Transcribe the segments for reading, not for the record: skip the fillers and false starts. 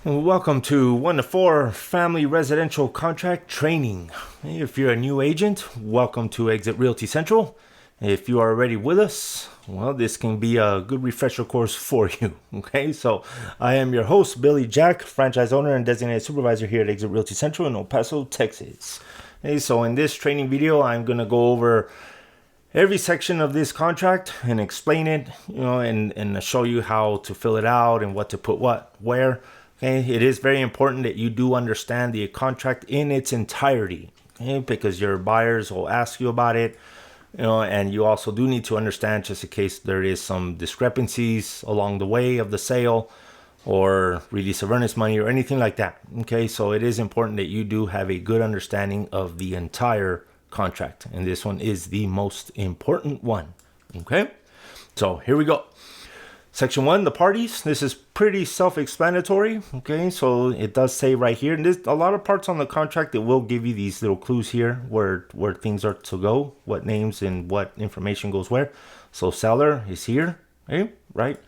Welcome to 1 to 4 Family Residential Contract Training. If you're a new agent, welcome to Exit Realty Central. If you are already with us, well, this can be a good refresher course for you. Okay, so I am your host, Billy Jack, franchise owner and designated supervisor here at Exit Realty Central in El Paso, Texas. Okay, so in this training video, I'm going to go over every section of this contract and explain it, and show you how to fill it out and what to put where. Okay, it is very important that you do understand the contract in its entirety, okay, because your buyers will ask you about it, and you also do need to understand, just in case there is some discrepancies along the way of the sale or release of earnest money or anything like that. Okay, so it is important that you do have a good understanding of the entire contract, and this one is the most important one. Okay, so here we go. Section 1, the parties. This is pretty self-explanatory. Okay, so it does say right here, and there's a lot of parts on the contract that will give you these little clues here where things are to go, what names and what information goes where. So seller is here, okay, right?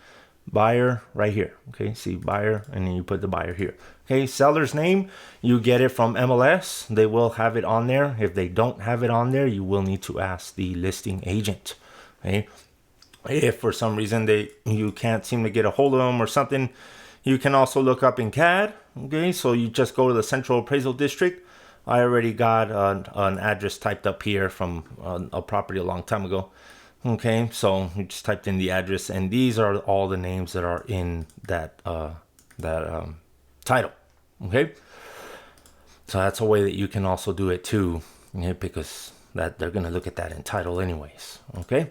Buyer right here. Okay, see buyer, and then you put the buyer here. Okay, seller's name, you get it from MLS. They will have it on there. If they don't have it on there, you will need to ask the listing agent. Okay. If for some reason you can't seem to get a hold of them or something, you can also look up in CAD. Okay, so you just go to the Central Appraisal District. I already got an address typed up here from a property a long time ago. Okay, so you just typed in the address, and these are all the names that are in that title. Okay, so that's a way that you can also do it too, okay, because that they're gonna look at that in title anyways. Okay.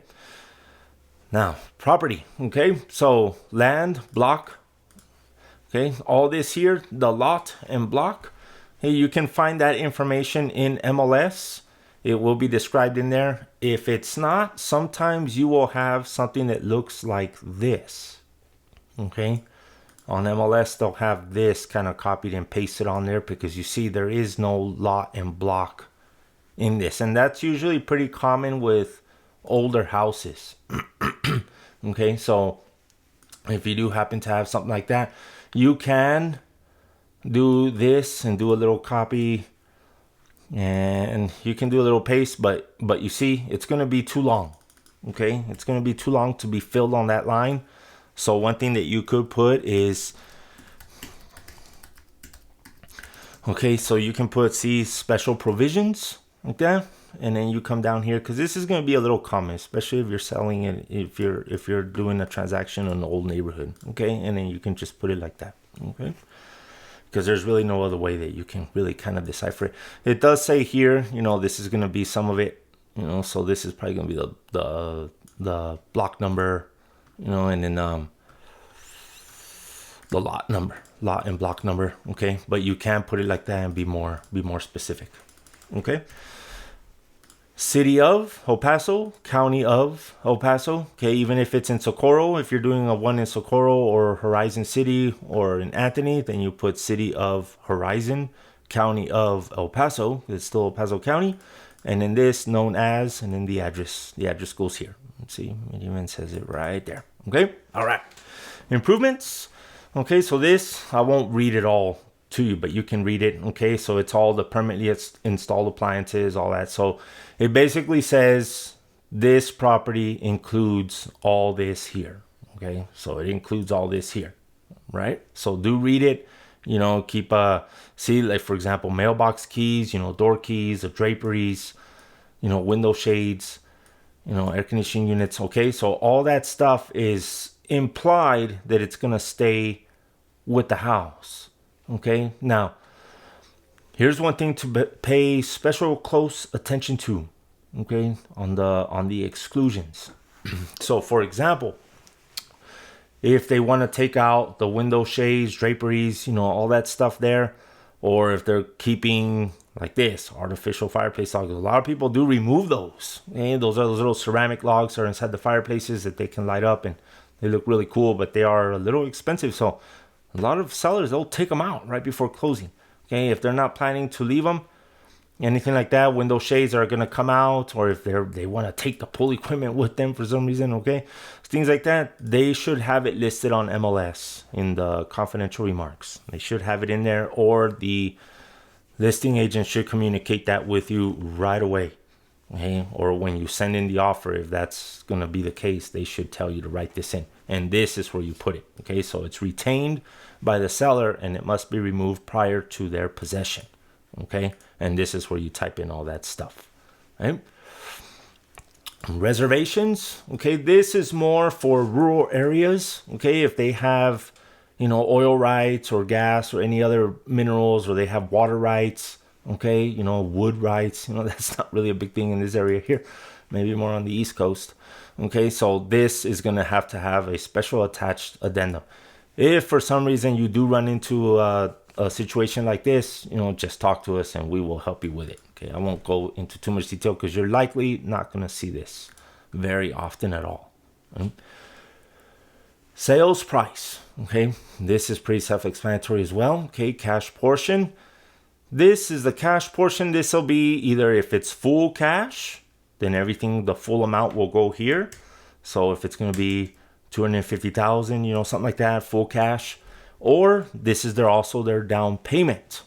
Now, property, okay, so land, block, okay, all this here, the lot and block, hey, you can find that information in MLS. It will be described in there. If it's not, sometimes you will have something that looks like this, okay. On MLS, they'll have this kind of copied and pasted on there because you see there is no lot and block in this. And that's usually pretty common with older houses. Okay, so if you do happen to have something like that, you can do this and do a little copy, and you can do a little paste, but you see it's going to be too long. Okay, it's going to be too long to be filled on that line. So one thing that you could put is, okay, so you can put see special provisions like that. And then you come down here, because this is going to be a little common, especially if you're selling it, if you're doing a transaction in an old neighborhood. Okay, and then you can just put it like that. Okay, because there's really no other way that you can really kind of decipher it. It does say here, this is going to be some of it. So this is probably going to be the block number, and then the lot and block number. Okay, but you can put it like that and be more specific. Okay. City of El Paso, County of El Paso. Okay, even if it's in Socorro, if you're doing a one in Socorro or Horizon City or in Anthony, then you put City of Horizon, County of El Paso. It's still El Paso County. And then this known as, and then the address goes here. Let's see, it even says it right there. Okay, all right. Improvements. Okay, so this, I won't read it all to you, but you can read it. Okay, so it's all the permanently installed appliances, all that. So it basically says this property includes all this here. Okay, so it includes all this here, right? So do read it. Keep see, like for example, mailbox keys, door keys, the draperies, window shades, air conditioning units. Okay, so all that stuff is implied that it's gonna stay with the house. Okay, now here's one thing to pay special close attention to. Okay, on the exclusions. So for example, if they want to take out the window shades, draperies, all that stuff there, or if they're keeping like this artificial fireplace logs, a lot of people do remove those. And those are those little ceramic logs that are inside the fireplaces that they can light up, and they look really cool, but they are a little expensive. So a lot of sellers, they'll take them out right before closing. Okay, if they're not planning to leave them, anything like that, window shades are going to come out, or if they want to take the pool equipment with them for some reason, okay, things like that, they should have it listed on MLS in the confidential remarks. They should have it in there, or the listing agent should communicate that with you right away, okay? Or when you send in the offer, if that's going to be the case, they should tell you to write this in, and this is where you put it, okay? So it's retained by the seller, and it must be removed prior to their possession, okay? And this is where you type in all that stuff, right? Reservations, okay, this is more for rural areas, okay? If they have, oil rights or gas or any other minerals, or they have water rights, okay, wood rights, that's not really a big thing in this area here, maybe more on the East Coast, okay? So this is going to have a special attached addendum. If for some reason you do run into a situation like this, just talk to us and we will help you with it, okay? I won't go into too much detail because you're likely not going to see this very often at all, right? Sales price, okay, this is pretty self-explanatory as well, okay? Cash portion, this is the cash portion. This will be either, if it's full cash, then everything, the full amount will go here. So if it's going to be 250,000, something like that, full cash, or this is also their down payment.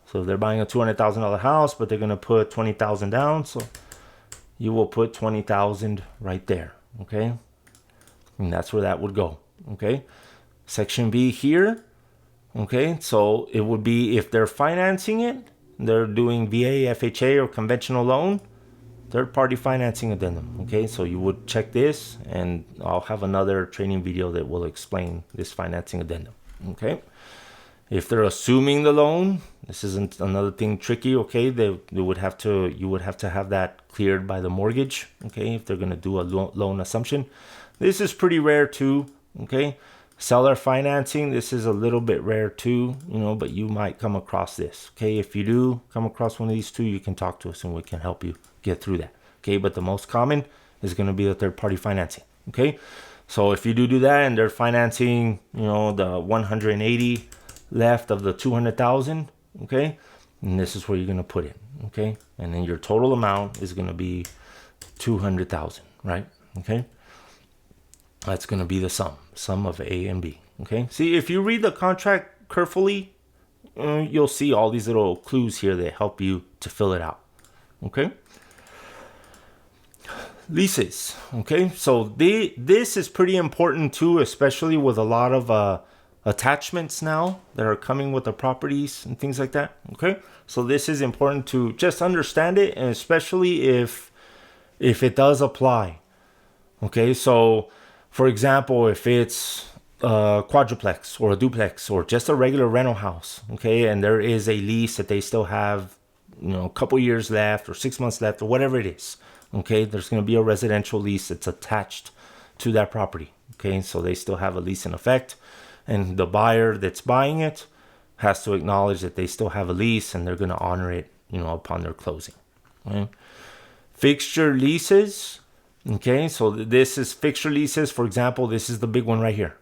So if they're buying a $200,000 house, but they're going to put 20,000 down, so you will put 20,000 right there, okay? And that's where that would go, okay? Section B here, okay? So it would be, if they're financing it, they're doing VA, FHA, or conventional loan, third-party financing addendum, okay? So you would check this, and I'll have another training video that will explain this financing addendum, okay? If they're assuming the loan, this isn't another thing tricky, okay? You would have to have that cleared by the mortgage, okay? If they're going to do a loan assumption. This is pretty rare too, okay? Seller financing, this is a little bit rare too, but you might come across this, okay? If you do come across one of these two, you can talk to us and we can help you get through that, okay? But the most common is going to be the third-party financing, okay? So if you do that and they're financing, the 180 left of the 200,000, okay, and this is where you're going to put it, okay? And then your total amount is going to be 200,000, right? Okay, that's going to be the sum of A and B, okay? See, if you read the contract carefully, you'll see all these little clues here that help you to fill it out, okay? Leases, okay? So this is pretty important too, especially with a lot of attachments now that are coming with the properties and things like that, okay? So this is important to just understand it, and especially if it does apply, okay? So for example, if it's a quadruplex or a duplex or just a regular rental house, okay, and there is a lease that they still have, a couple years left or 6 months left or whatever it is, okay, there's going to be a residential lease that's attached to that property, okay? So they still have a lease in effect, and the buyer that's buying it has to acknowledge that they still have a lease, and they're going to honor it, upon their closing, okay? Fixture leases, okay, so this is fixture leases. For example, this is the big one right here,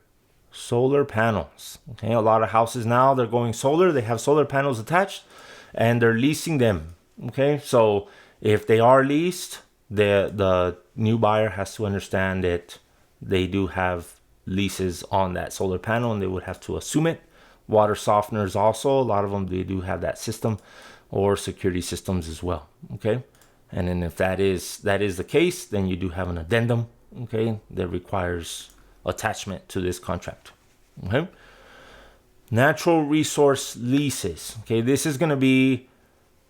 solar panels, okay? A lot of houses now, they're going solar, they have solar panels attached, and they're leasing them, okay? So if they are leased, the new buyer has to understand that they do have leases on that solar panel, and they would have to assume it. Water softeners also, a lot of them, they do have that system, or security systems as well, okay? And then if that is the case, then you do have an addendum, okay, that requires attachment to this contract, okay? Natural resource leases, okay, this is going to be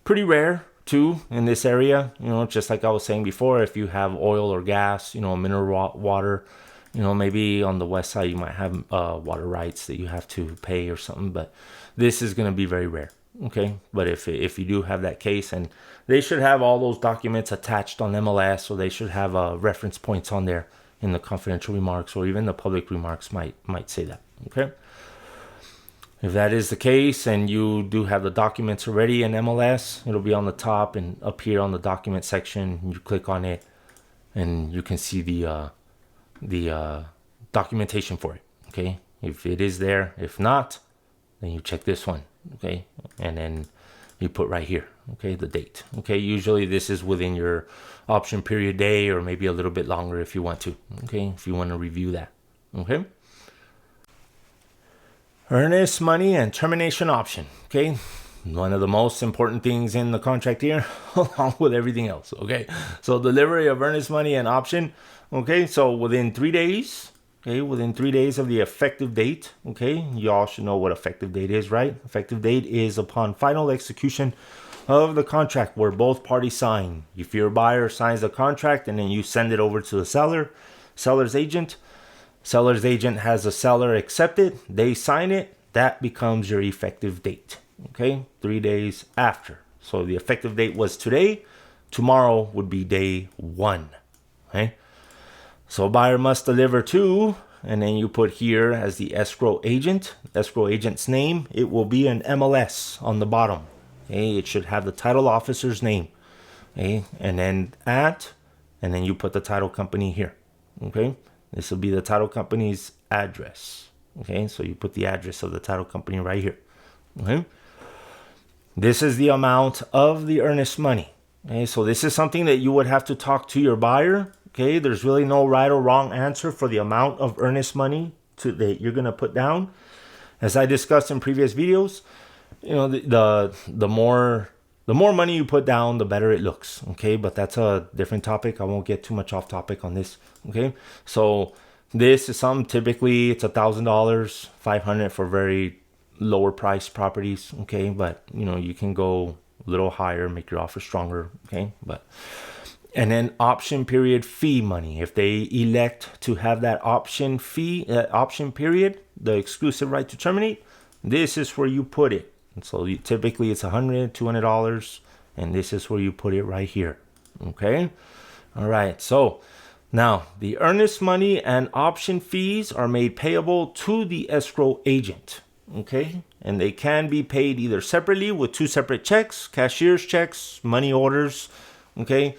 pretty rare too in this area, just like I was saying before. If you have oil or gas, mineral water, maybe on the west side you might have water rights that you have to pay or something, but this is going to be very rare, okay? But if you do have that case, and they should have all those documents attached on MLS, or they should have reference points on there in the confidential remarks, or even the public remarks might say that, okay? If that is the case and you do have the documents already in MLS, it'll be on the top and up here on the document section. You click on it and you can see the documentation for it, okay? If it is there. If not, then you check this one, okay? And then you put right here, okay, the date. Okay, usually this is within your option period day, or maybe a little bit longer if you want to, okay, if you want to review that. Okay. Earnest money and termination option. Okay. One of the most important things in the contract here, along with everything else. Okay. So delivery of earnest money and option. Okay. So within 3 days, okay, within 3 days of the effective date. Okay. You all should know what effective date is, right? Effective date is upon final execution of the contract where both parties sign. If your buyer signs the contract and then you send it over to the seller's agent has the seller accept it, they sign it, that becomes your effective date. Okay, 3 days after. So the effective date was today, tomorrow would be day 1. Okay, so buyer must deliver to, and then you put here as the escrow agent's name, it will be an MLS on the bottom. Okay, it should have the title officer's name. Okay, and then and then you put the title company here. Okay, this will be the title company's address. Okay, so you put the address of the title company right here. Okay, this is the amount of the earnest money. Okay, so this is something that you would have to talk to your buyer. Okay, there's really no right or wrong answer for the amount of earnest money that you're gonna put down. As I discussed in previous videos, you know, the more money you put down, the better it looks. Okay, but that's a different topic. I won't get too much off topic on this. Okay, so this is something typically it's $1,000, $500 for very lower price properties. Okay, but you know, you can go a little higher, make your offer stronger. Okay, and then option period fee money. If they elect to have that option period, the exclusive right to terminate, this is where you put it. And so typically it's $100, $200, and this is where you put it right here. Okay. All right. So now the earnest money and option fees are made payable to the escrow agent. Okay. And they can be paid either separately with 2 separate checks, cashier's checks, money orders. Okay.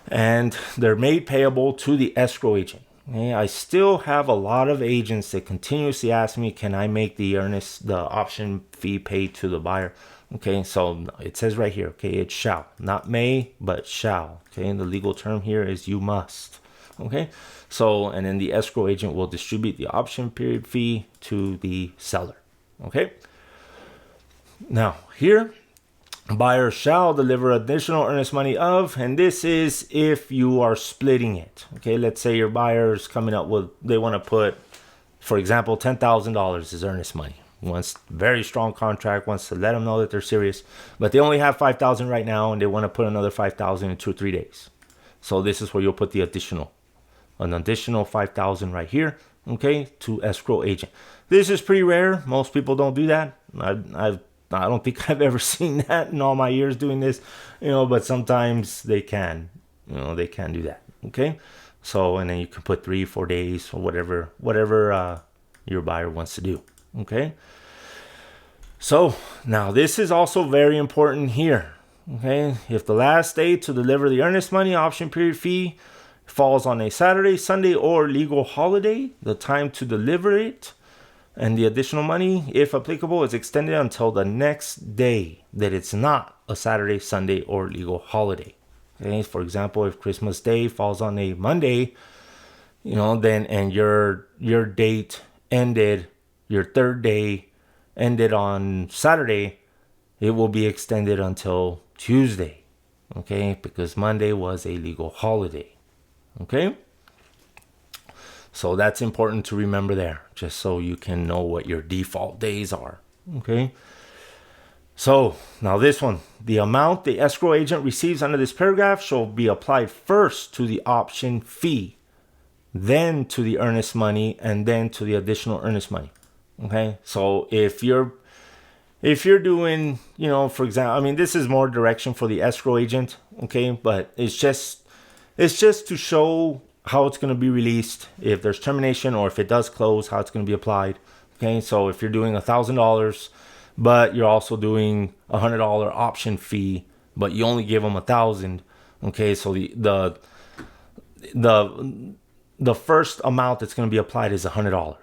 And they're made payable to the escrow agent. Okay, I still have a lot of agents that continuously ask me, can I make the option fee paid to the buyer? Okay, so it says right here, okay, it shall, not may, but shall. Okay, and the legal term here is you must. Okay, so, and then the escrow agent will distribute the option period fee to the seller. Okay, now here, buyer shall deliver additional earnest money of, and this is if you are splitting it. Okay, let's say your buyer's coming up with, they want to put, for example, $10,000 is earnest money. Wants very strong contract, wants to let them know that they're serious, but they only have $5,000 right now, and they want to put another $5,000 in 2 or 3 days. So this is where you'll put the an additional $5,000 right here. Okay, to escrow agent. This is pretty rare. Most people don't do that. I don't think I've ever seen that in all my years doing this, you know, but sometimes they can, you know, they can do that. Okay. So, and then you can put 3, 4 days or whatever your buyer wants to do. Okay. So now this is also very important here. Okay. If the last day to deliver the earnest money option period fee falls on a Saturday, Sunday, or legal holiday, the time to deliver it and the additional money, if applicable, is extended until the next day that it's not a Saturday, Sunday, or legal holiday. Okay, for example, if Christmas Day falls on a Monday, you know, then and your date ended, your 3rd day ended on Saturday, it will be extended until Tuesday. Okay, because Monday was a legal holiday. Okay. So that's important to remember there, just so you can know what your default days are. Okay. So now this one, the amount the escrow agent receives under this paragraph shall be applied first to the option fee, then to the earnest money, and then to the additional earnest money. Okay. So if you're doing, you know, for example, I mean, this is more direction for the escrow agent. Okay. But it's just to show how it's going to be released, if there's termination, or if it does close, how it's going to be applied. Okay, so if you're doing $1,000, but you're also doing $100 option fee, but you only give them $1,000. Okay, so the first amount that's going to be applied is $100.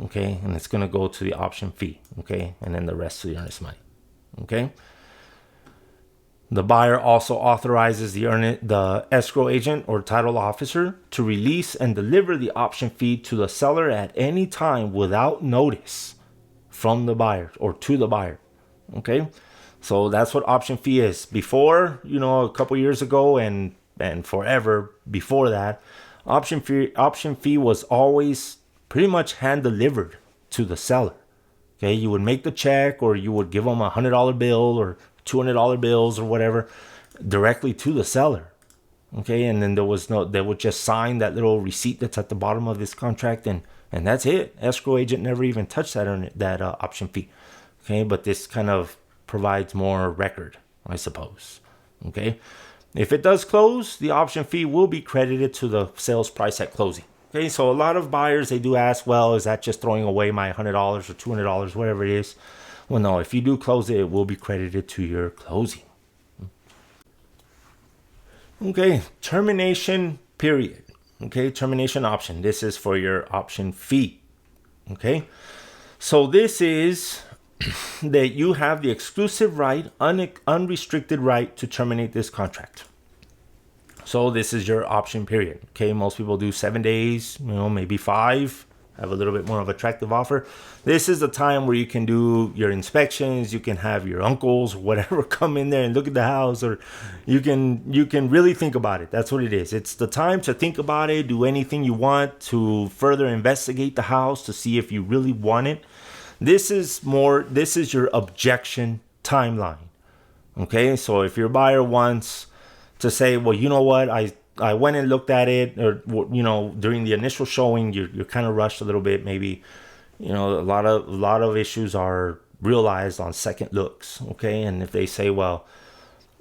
Okay, and it's going to go to the option fee. Okay, and then the rest to the earnest money. Okay, The buyer also authorizes the escrow agent or title officer to release and deliver the option fee to the seller at any time without notice from the buyer or to the buyer. Okay, so that's what option fee is. Before, a couple years ago and forever before that, option fee was always pretty much hand delivered to the seller. Okay, you would make the check, or you would give them $100 bill or $200 bills or whatever directly to the seller. Okay, and then they would just sign that little receipt that's at the bottom of this contract, and that's it. Escrow agent never even touched that option fee. Okay, but this kind of provides more record, I suppose. Okay, if it does close, the option fee will be credited to the sales price at closing. Okay, so a lot of buyers, they do ask, well, is that just throwing away my $100 or $200, whatever it is? Well, no, if you do close it, it will be credited to your closing. Okay, termination period. Okay, termination option. This is for your option fee. Okay, so this is that you have the exclusive right, unrestricted right to terminate this contract. So this is your option period. Okay, most people do 7 days, maybe 5, have a little bit more of attractive offer. This is the time where you can do your inspections. You can have your uncles, whatever, come in there and look at the house, or you can really think about it. That's what it is. It's the time to think about it, do anything you want to further investigate the house to see if you really want it. This is your objection timeline. Okay, so if your buyer wants to say, well, you know what, I went and looked at it, or during the initial showing, you're kind of rushed a little bit. Maybe a lot of issues are realized on second looks. Okay, and if they say, well,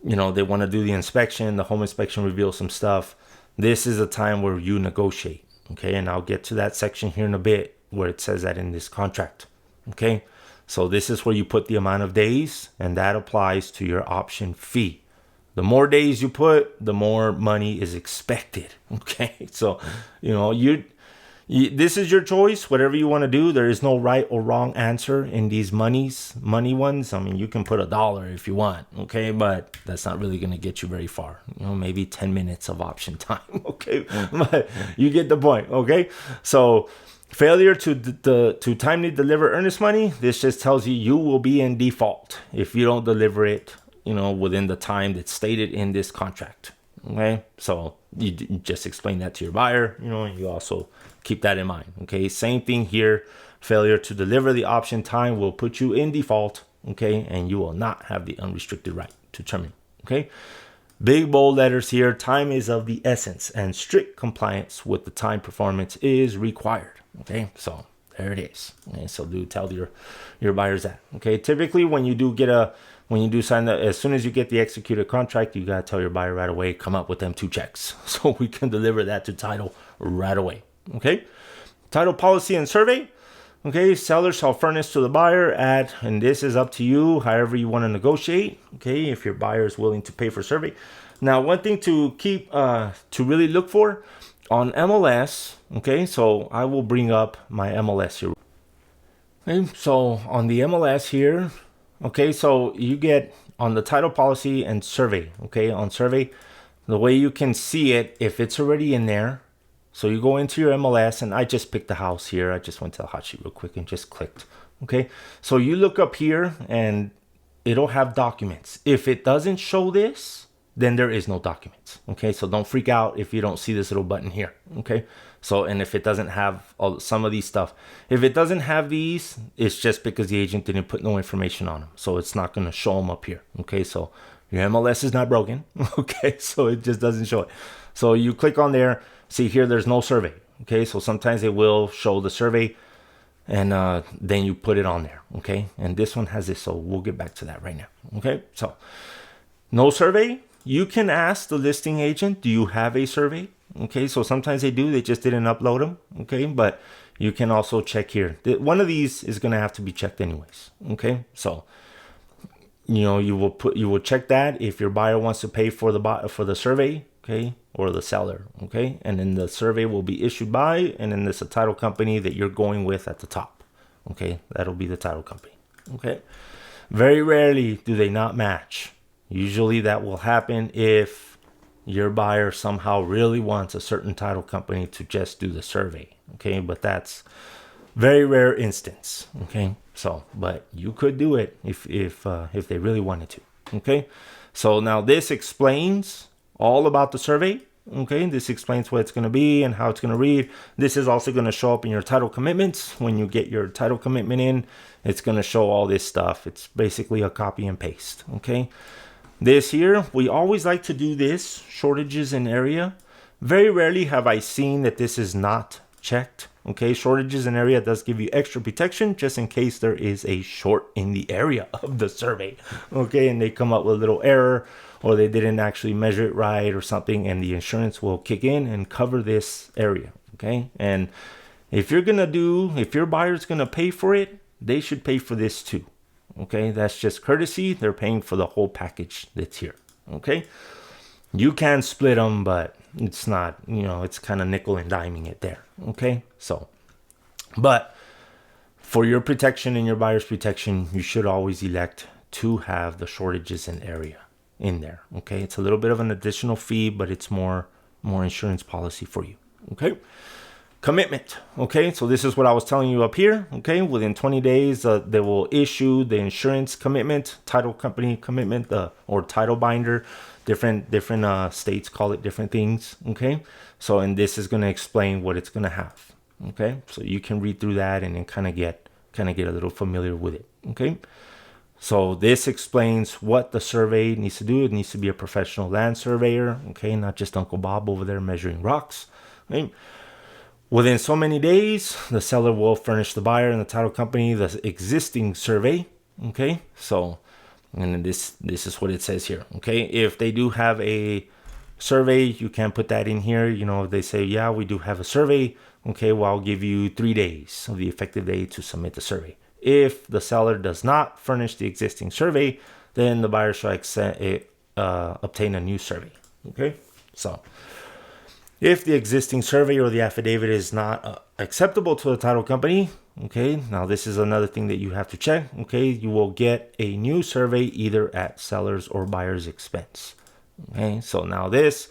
they want to do the inspection, the home inspection reveals some stuff, this is a time where you negotiate. Okay, and I'll get to that section here in a bit where it says that in this contract. Okay, so this is where you put the amount of days, and that applies to your option fee. The more days you put, the more money is expected. Okay, so this is your choice. Whatever you want to do, there is no right or wrong answer in these money ones. I mean, you can put $1 if you want. Okay, but that's not really going to get you very far. Maybe 10 minutes of option time. Okay, but you get the point. Okay, so failure to timely deliver earnest money. This just tells you will be in default if you don't deliver it within the time that's stated in this contract. Okay, so you just explain that to your buyer. You also keep that in mind. Okay, same thing here. Failure to deliver the option time will put you in default. Okay, and you will not have the unrestricted right to terminate. Okay, big bold letters here. Time is of the essence, and strict compliance with the time performance is required. Okay, so there it is. Okay, so do tell your buyers that. Okay, typically when you do sign as soon as you get the executed contract, you got to tell your buyer right away, come up with them 2 checks so we can deliver that to title right away. Okay, title policy and survey. Okay, seller shall furnish to the buyer and this is up to you, however you want to negotiate. Okay, if your buyer is willing to pay for survey. Now, one thing to keep, to really look for on MLS. Okay, so I will bring up my MLS here. Okay, so on the MLS here, okay, so you get on the title policy and survey. Okay, on survey, the way you can see it, if it's already in there, so you go into your MLS, and I just picked the house here. I just went to the hot sheet real quick and just clicked. Okay, so you look up here and it'll have documents. If it doesn't show this, then there is no documents. Okay, so don't freak out if you don't see this little button here. Okay, so, and if it doesn't have some of these stuff, if it doesn't have these, it's just because the agent didn't put no information on them, so it's not going to show them up here. Okay, so your MLS is not broken. Okay, so it just doesn't show it. So you click on there, see here, there's no survey. Okay, so sometimes it will show the survey, and then you put it on there. Okay, and this one has this, so we'll get back to that right now. Okay, so no survey. You can ask the listing agent, do you have a survey? Okay, so sometimes they do, they just didn't upload them. Okay, but you can also check here. One of these is going to have to be checked anyways. Okay, so you will check that if your buyer wants to pay for the survey. Okay, or the seller. Okay, and then the survey will be issued by, and then there's a title company that you're going with at the top. Okay, that'll be the title company. Okay, very rarely do they not match. Usually that will happen if your buyer somehow really wants a certain title company to just do the survey. Okay, but that's very rare instance. Okay, so but you could do it if they really wanted to. Okay, so now this explains all about the survey. Okay, this explains what it's going to be and how it's going to read. This is also going to show up in your title commitments. When you get your title commitment in, it's going to show all this stuff. It's basically a copy and paste. Okay, this here, we always like to do this, shortages in area. Very rarely have I seen that this is not checked. Okay, shortages in area does give you extra protection just in case there is a short in the area of the survey. Okay, and they come up with a little error, or they didn't actually measure it right or something, and the insurance will kick in and cover this area. Okay, and if your buyer's gonna pay for it, they should pay for this too. Okay, that's just courtesy. They're paying for the whole package that's here. Okay, you can split them, but it's not, it's kind of nickel and diming it there. Okay, so, but for your protection and your buyer's protection, you should always elect to have the shortages in area in there. Okay, it's a little bit of an additional fee, but it's more insurance policy for you. Okay, commitment. Okay, so this is what I was telling you up here. Okay, within 20 days, they will issue the insurance commitment, title company commitment, or title binder. Different states call it different things. Okay, so and this is going to explain what it's going to have. Okay, so you can read through that and then kind of get a little familiar with it. Okay, so this explains what the survey needs to do. It needs to be a professional land surveyor. Okay, not just Uncle Bob over there measuring rocks. Okay? Within so many days, the seller will furnish the buyer and the title company the existing survey. Okay, so and this is what it says here. Okay, if they do have a survey, you can put that in here. If they say, yeah, we do have a survey. Okay, well, I'll give you 3 days of the effective date to submit the survey. If the seller does not furnish the existing survey, then the buyer shall obtain a new survey. Okay, so if the existing survey or the affidavit is not acceptable to the title company, okay, now this is another thing that you have to check. Okay, you will get a new survey either at seller's or buyer's expense. Okay, so now this,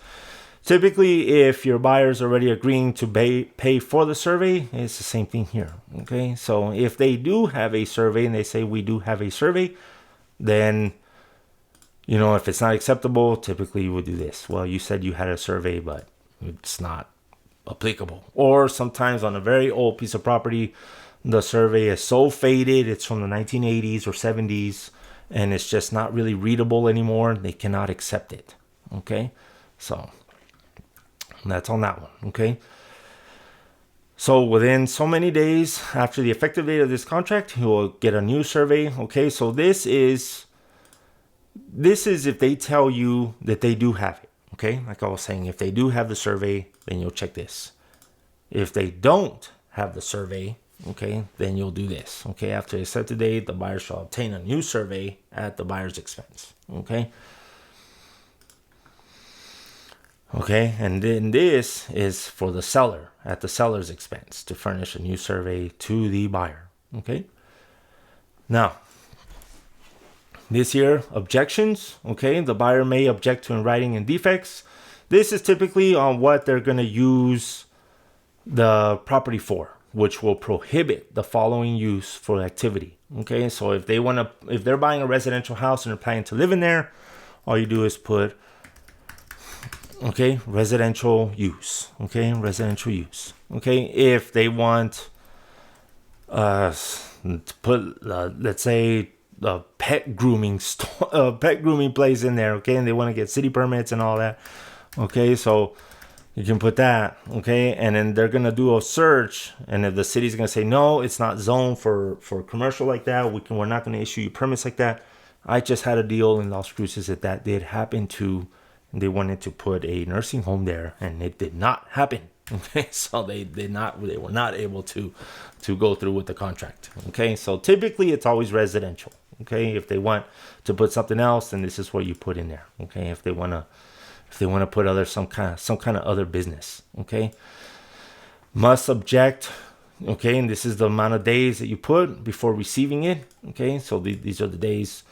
typically if your buyer's already agreeing to pay for the survey, it's the same thing here. Okay, so if they do have a survey and they say we do have a survey, then if it's not acceptable, typically you would do this. Well, you said you had a survey, but it's not applicable. Or sometimes on a very old piece of property, the survey is so faded, it's from the 1980s or 70s, and it's just not really readable anymore. They cannot accept it. Okay, so that's on that one. Okay, so within so many days after the effective date of this contract, you will get a new survey. Okay, so this is if they tell you that they do have it. Okay, like I was saying, if they do have the survey, then you'll check this. If they don't have the survey, okay, then you'll do this. Okay, after the accepted date, the buyer shall obtain a new survey at the buyer's expense. Okay. Okay, and then this is for the seller at the seller's expense to furnish a new survey to the buyer. Okay. Now, this here, objections. Okay, the buyer may object to in writing and defects. This is typically on what they're going to use the property for, which will prohibit the following use for activity. Okay, so if they're buying a residential house and they're planning to live in there, all you do is put, okay, residential use. Okay, residential use. Okay, if they want to put, let's say, a pet grooming place in there, okay, and they want to get city permits and all that, okay, so you can put that, okay, and then they're gonna do a search, and if the city's gonna say no, it's not zoned for commercial like that, we're not gonna issue you permits like that. I just had a deal in Las Cruces that did happen to. They wanted to put a nursing home there, and it did not happen. Okay, so they were not able to go through with the contract. Okay, so typically it's always residential. Okay, if they want to put something else, then this is what you put in there. Okay, if they want to put some kind of other business. Okay, must object. Okay, and this is the amount of days that you put before receiving it. Okay, so these are the days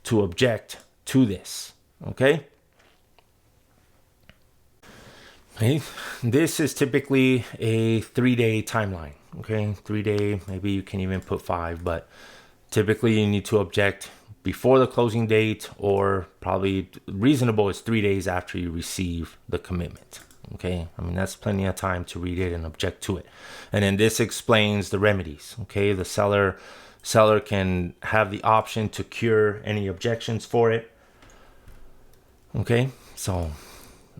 to object to this. Okay. Okay. This is typically a 3-day timeline. Okay. 3-day, maybe you can even put 5, but typically you need to object before the closing date, or probably reasonable is 3 days after you receive the commitment. Okay, I mean, that's plenty of time to read it and object to it. And then this explains the remedies. Okay, the seller can have the option to cure any objections for it. Okay, so,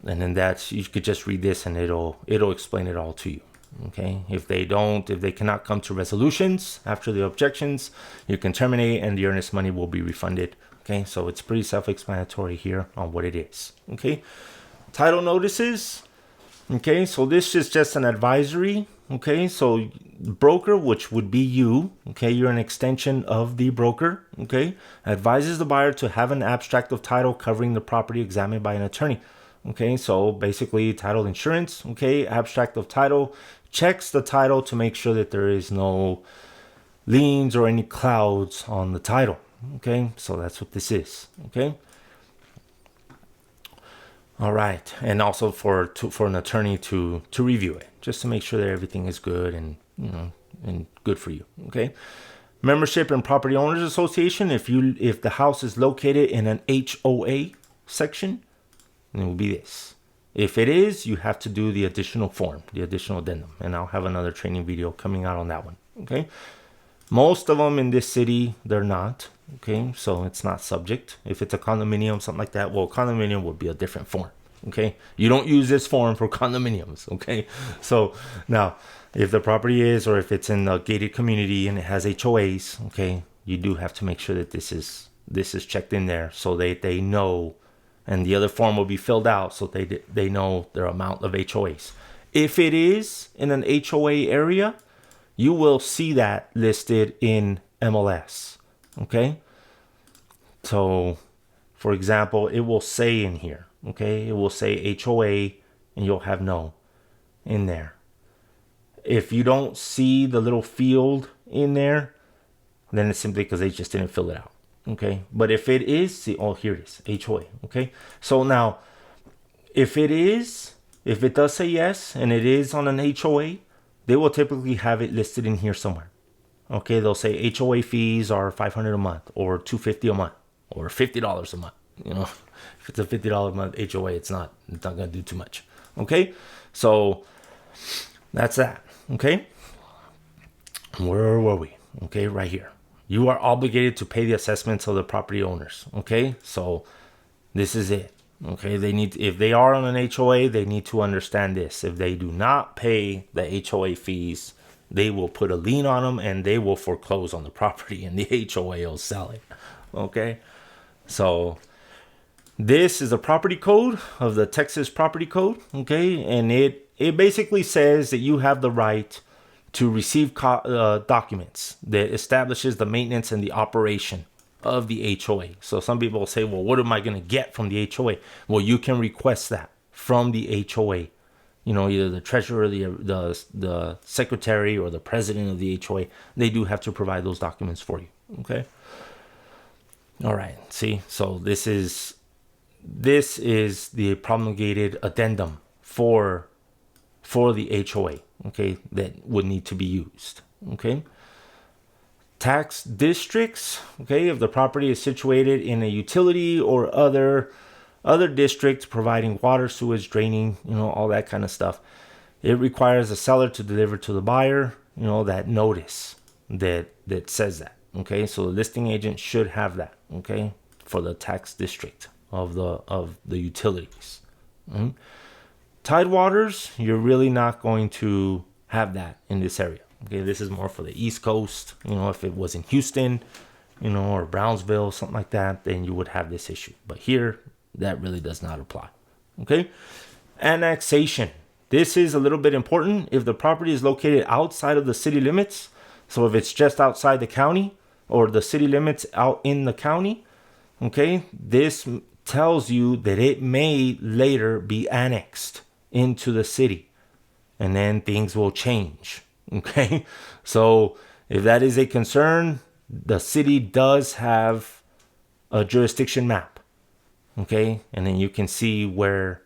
and then that's, you could just read this and it'll explain it all to you. Okay, if they cannot come to resolutions after the objections, you can terminate and the earnest money will be refunded. Okay, so it's pretty self-explanatory here on what it is. Okay, title notices. Okay, so this is just an advisory. Okay, so broker, which would be you, okay, you're an extension of the broker, okay, advises the buyer to have an abstract of title covering the property examined by an attorney. Okay, so basically title insurance, okay, abstract of title, checks the title to make sure that there is no liens or any clouds on the title. Okay, so that's what this is. Okay. All right, and also for an attorney to review it, just to make sure that everything is good and and good for you. Okay. Membership in Property Owners Association. If the house is located in an HOA section, then it will be this. If it is, you have to do the additional form, the additional addendum, and I'll have another training video coming out on that one. Okay. Most of them in this city, they're not. Okay, so it's not subject. If it's a condominium, something like that, well, condominium would be a different form. Okay, you don't use this form for condominiums. Okay, so now if the property is, or if it's in a gated community and it has HOAs, okay, you do have to make sure that this is checked in there so they know, and the other form will be filled out so they know their amount of HOAs. If it is in an HOA area, you will see that listed in MLS. Okay. So, for example, it will say in here, okay, it will say HOA and you'll have no in there. If you don't see the little field in there, then it's simply because they just didn't fill it out. Okay. But if it is, see, oh, here it is, HOA. Okay. So now, if it does say yes and it is on an HOA, they will typically have it listed in here somewhere. Okay, they'll say HOA fees are $500 a month, or $250 a month, or $50 a month. If it's a $50 a month HOA, it's not gonna do too much. Okay, so that's that. Okay, where were we? Okay, right here. You are obligated to pay the assessments of the property owners. Okay, so this is it. Okay, if they are on an HOA, they need to understand this. If they do not pay the HOA fees, they will put a lien on them and they will foreclose on the property and the HOA will sell it. Okay, so this is a property code of the Texas Property Code. Okay, and it basically says that you have the right to receive documents that establishes the maintenance and the operation of the HOA. So some people will say, well, what am I going to get from the HOA? Well, you can request that from the HOA. Either the treasurer, the secretary, or the president of the HOA. They do have to provide those documents for you. Okay. All right. See, so this is the promulgated addendum for the HOA. Okay, that would need to be used. Okay. Tax districts. Okay, if the property is situated in a utility or other districts providing water, sewage, draining, all that kind of stuff, it requires the seller to deliver to the buyer, that notice that says that. Okay, so the listing agent should have that. Okay, for the tax district of the utilities. Mm-hmm. Tidewaters, you're really not going to have that in this area. Okay, this is more for the East Coast. If it was in Houston, or Brownsville, something like that, then you would have this issue. But here, that really does not apply. Okay. Annexation. This is a little bit important. If the property is located outside of the city limits, so if it's just outside the county or the city limits out in the county, okay, this tells you that it may later be annexed into the city and then things will change. Okay. So if that is a concern, the city does have a jurisdiction map. Okay, and then you can see where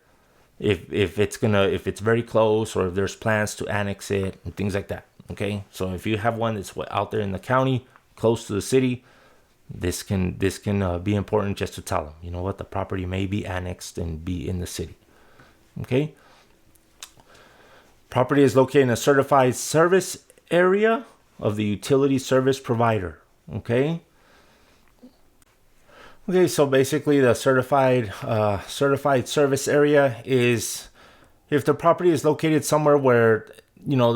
if it's very close, or if there's plans to annex it and things like that. Okay, so if you have one that's out there in the county, close to the city, this can be important just to tell them, you know what, the property may be annexed and be in the city. Okay. Property is located in a certified service area of the utility service provider. Okay. Okay, so basically the certified service area is if the property is located somewhere where, you know,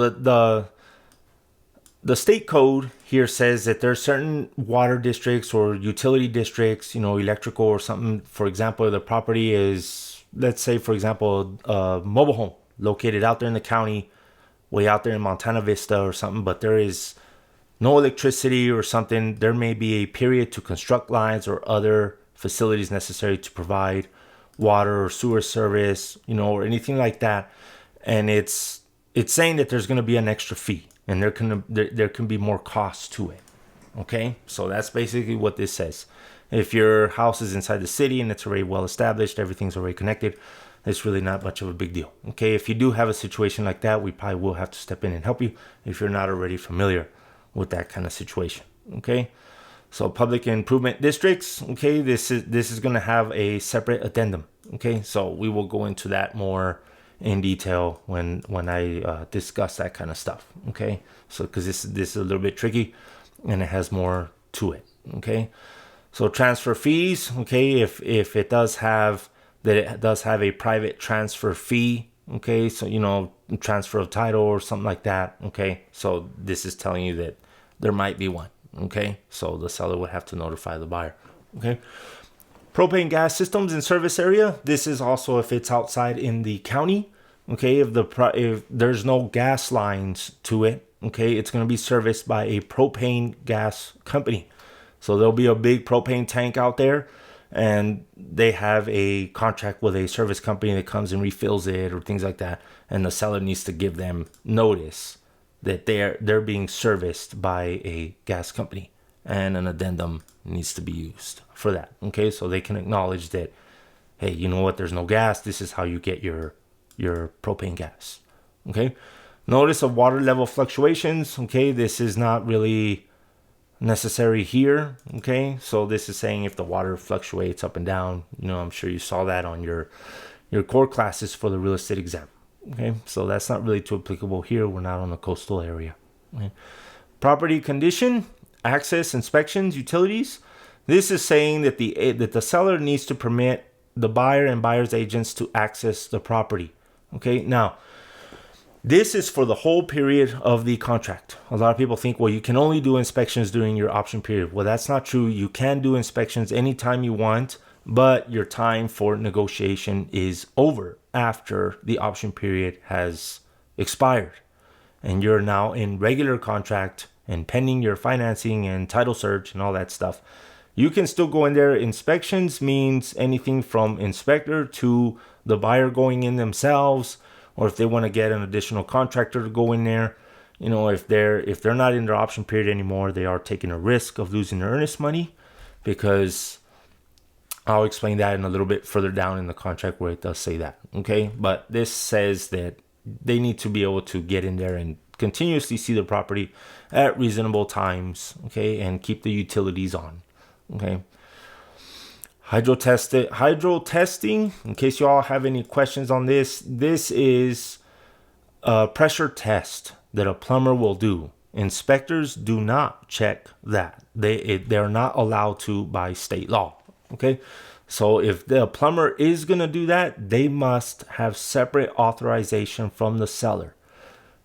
the state code here says that there's certain water districts or utility districts, you know, electrical or something. For example, the property is, let's say, for example, a mobile home located out there in the county, way out there in Montana Vista or something, but there is no electricity or something. There may be a period to construct lines or other facilities necessary to provide water or sewer service, you know, or anything like that. And it's saying that there's going to be an extra fee, and there can be more costs to it. Okay, so that's basically what this says. If your house is inside the city and it's already well established, everything's already connected, it's really not much of a big deal. Okay, if you do have a situation like that, we probably will have to step in and help you if you're not already familiar with that kind of situation. Okay, so public improvement districts. Okay, this is going to have a separate addendum. Okay, so we will go into that more in detail when I discuss that kind of stuff. Okay, so because this is a little bit tricky and it has more to it. Okay, so transfer fees. Okay, if it does have a private transfer fee. Okay, so, you know, transfer of title or something like that. Okay, so this is telling you that there might be one. Okay, so the seller would have to notify the buyer. Okay, propane gas systems in service area. This is also if it's outside in the county. Okay, if there's no gas lines to it. Okay, it's going to be serviced by a propane gas company. So there'll be a big propane tank out there, and they have a contract with a service company that comes and refills it or things like that. And the seller needs to give them notice that they're being serviced by a gas company, and an addendum needs to be used for that. Okay, so they can acknowledge that, hey, you know what, there's no gas. This is how you get your propane gas. Okay, notice of water level fluctuations. Okay, this is not really necessary here. Okay, so this is saying if the water fluctuates up and down. You know, I'm sure you saw that on your core classes for the real estate exam. Okay, so that's not really too applicable here. We're not on a coastal area. Okay. Property condition, access, inspections, utilities. This is saying that the seller needs to permit the buyer and buyer's agents to access the property. Okay, now this is for the whole period of the contract. A lot of people think, well, you can only do inspections during your option period. Well, that's not true. You can do inspections anytime you want, but your time for negotiation is over after the option period has expired. And you're now in regular contract and pending your financing and title search and all that stuff. You can still go in there. Inspections means anything from inspector to the buyer going in themselves, or if they want to get an additional contractor to go in there. You know, if they're not in their option period anymore, they are taking a risk of losing their earnest money, because I'll explain that in a little bit further down in the contract where it does say that. Okay, but this says that they need to be able to get in there and continuously see the property at reasonable times. Okay, and keep the utilities on. Okay. Hydro testing. In case you all have any questions on this is a pressure test that a plumber will do. Inspectors do not check that. They're not allowed to by state law. Okay, so if the plumber is gonna do that, they must have separate authorization from the seller,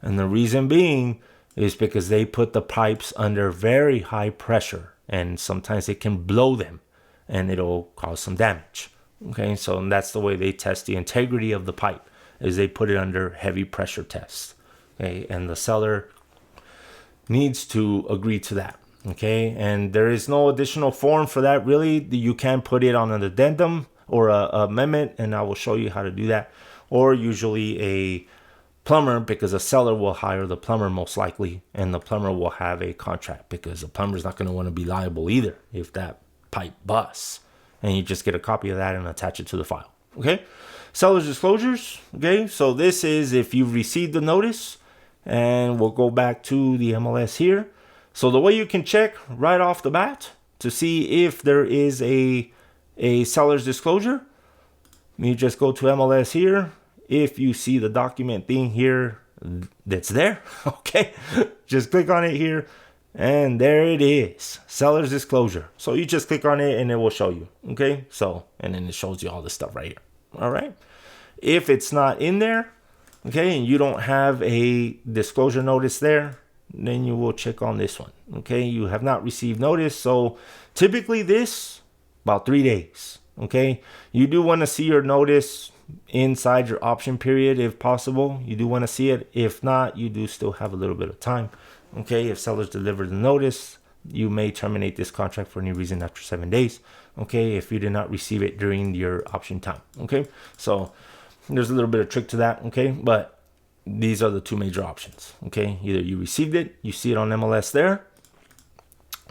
and the reason being is because they put the pipes under very high pressure, and sometimes it can blow them, and it'll cause some damage. Okay, so that's the way they test the integrity of the pipe, is they put it under heavy pressure tests. Okay, and the seller needs to agree to that. Okay, and there is no additional form for that really. You can put it on an addendum or a amendment, and I will show you how to do that. Or usually a plumber, because a seller will hire the plumber most likely, and the plumber will have a contract, because the plumber is not going to want to be liable either if that pipe busts and you just get a copy of that and attach it to the file. Okay. Seller's disclosures. Okay. So this is if you've received the notice, and we'll go back to the MLS here. So the way you can check right off the bat to see if there is a seller's disclosure, you just go to MLS here. If you see the document thing here that's there, okay, just click on it here, and there it is, seller's disclosure. So you just click on it and it will show you. Okay, so and then it shows you all this stuff right here. All right, if it's not in there, okay, and you don't have a disclosure notice there, then you will check on this one. Okay, you have not received notice. So typically this about 3 days. Okay, you do want to see your notice inside your option period if possible. You do want to see it. If not, you do still have a little bit of time. Okay, if sellers deliver the notice, you may terminate this contract for any reason after 7 days. Okay, if you did not receive it during your option time. Okay, so there's a little bit of trick to that. Okay, but these are the two major options. Okay, either you received it, you see it on MLS there,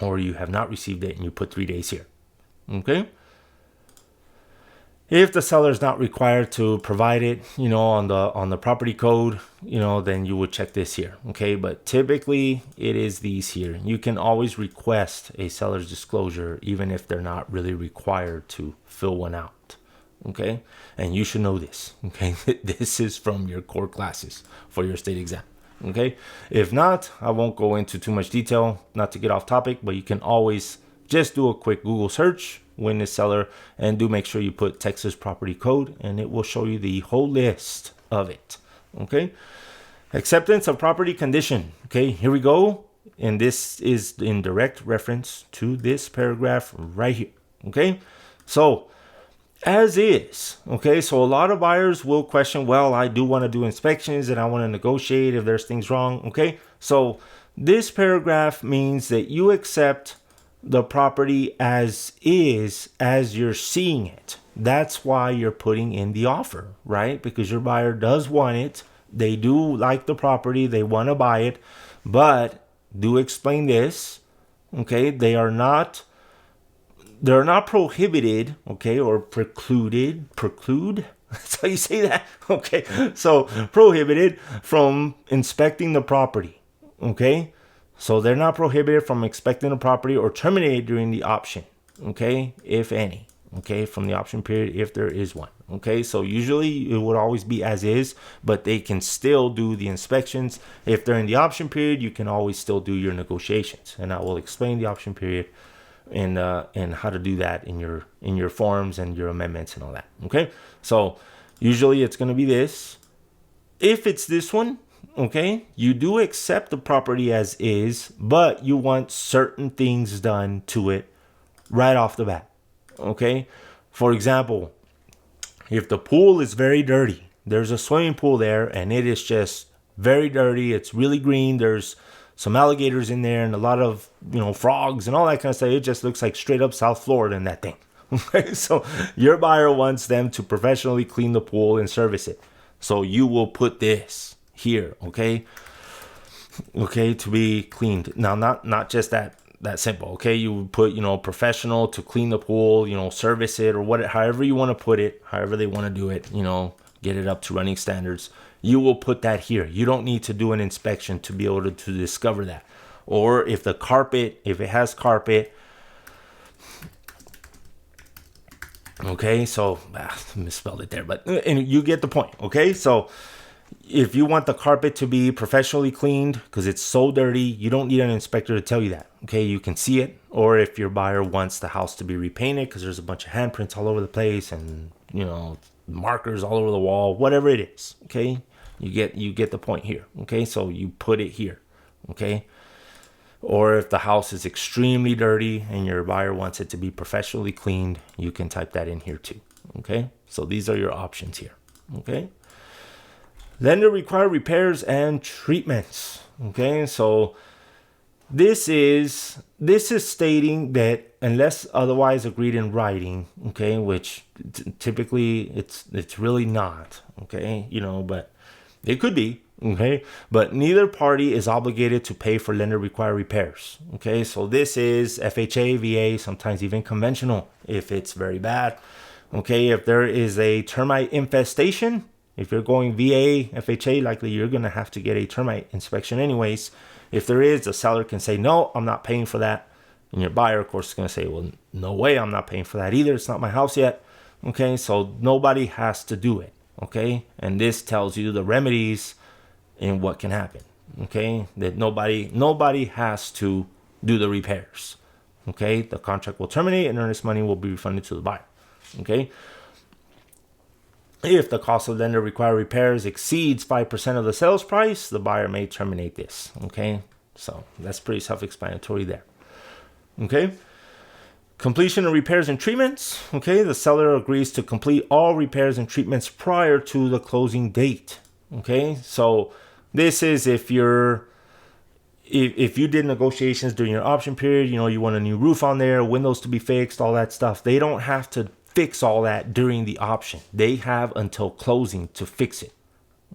or you have not received it and you put 3 days here. Okay, if the seller is not required to provide it, on the property code, then you would check this here. Okay, but typically it is these here. You can always request a seller's disclosure even if they're not really required to fill one out. Okay, and you should know this. Okay, this is from your core classes for your state exam. Okay, if not, I won't go into too much detail, not to get off topic, but you can always just do a quick Google search, witness seller, and do make sure you put Texas property code, and it will show you the whole list of it. Okay, acceptance of property condition. Okay, here we go, and this is in direct reference to this paragraph right here. Okay, so as is. Okay, so a lot of buyers will question, well, I do want to do inspections and I want to negotiate if there's things wrong. Okay, so this paragraph means that you accept the property as is, as you're seeing it. That's why you're putting in the offer, right? Because your buyer does want it. They do like the property. They want to buy it. But do explain this. Okay, they're not prohibited, okay, or preclude. That's how you say that. Okay, so prohibited from inspecting the property. Okay, so they're not prohibited from inspecting the property or terminated during the option. Okay, if any. Okay, from the option period, if there is one. Okay, so usually it would always be as is, but they can still do the inspections. If they're in the option period, you can always still do your negotiations, and I will explain the option period and how to do that in your forms and your amendments and all that. Okay, so usually it's going to be this. If it's this one, okay, you do accept the property as is, but you want certain things done to it right off the bat. Okay, for example, if the pool is very dirty, there's a swimming pool there and it is just very dirty, it's really green, there's some alligators in there and a lot of, frogs and all that kind of stuff. It just looks like straight up South Florida in that thing. Okay, so your buyer wants them to professionally clean the pool and service it. So you will put this here, okay, to be cleaned. Now, not just that simple. Okay, you would put, professional to clean the pool, service it, or however you want to put it, however they want to do it, get it up to running standards. You will put that here. You don't need to do an inspection to be able to discover that. Or if it has carpet, okay, so misspelled it there, and you get the point. Okay, so if you want the carpet to be professionally cleaned because it's so dirty, you don't need an inspector to tell you that. Okay, you can see it. Or if your buyer wants the house to be repainted because there's a bunch of handprints all over the place and markers all over the wall, whatever it is. Okay, you get the point here. Okay, so you put it here. Okay, or if the house is extremely dirty and your buyer wants it to be professionally cleaned, you can type that in here too. Okay, so these are your options here. Okay, lender require repairs and treatments. Okay, so this is stating that unless otherwise agreed in writing, okay, which typically it's really not, okay, but it could be, Okay, but neither party is obligated to pay for lender required repairs. Okay, so this is FHA, VA, sometimes even conventional if it's very bad. Okay, if there is a termite infestation, if you're going VA, FHA, likely you're going to have to get a termite inspection anyways. If there is, the seller can say, no, I'm not paying for that. And your buyer, of course, is going to say, well, no way, I'm not paying for that either. It's not my house yet. Okay, so nobody has to do it. Okay, and this tells you the remedies and what can happen. Okay, that nobody has to do the repairs. Okay, the contract will terminate and earnest money will be refunded to the buyer. Okay, if the cost of lender required repairs exceeds 5% of the sales price, the buyer may terminate this. Okay, so that's pretty self-explanatory there. Okay, completion of repairs and treatments. Okay, the seller agrees to complete all repairs and treatments prior to the closing date. Okay, so this is if you did negotiations during your option period, you want a new roof on there, windows to be fixed, all that stuff. They don't have to fix all that during the option. They have until closing to fix it.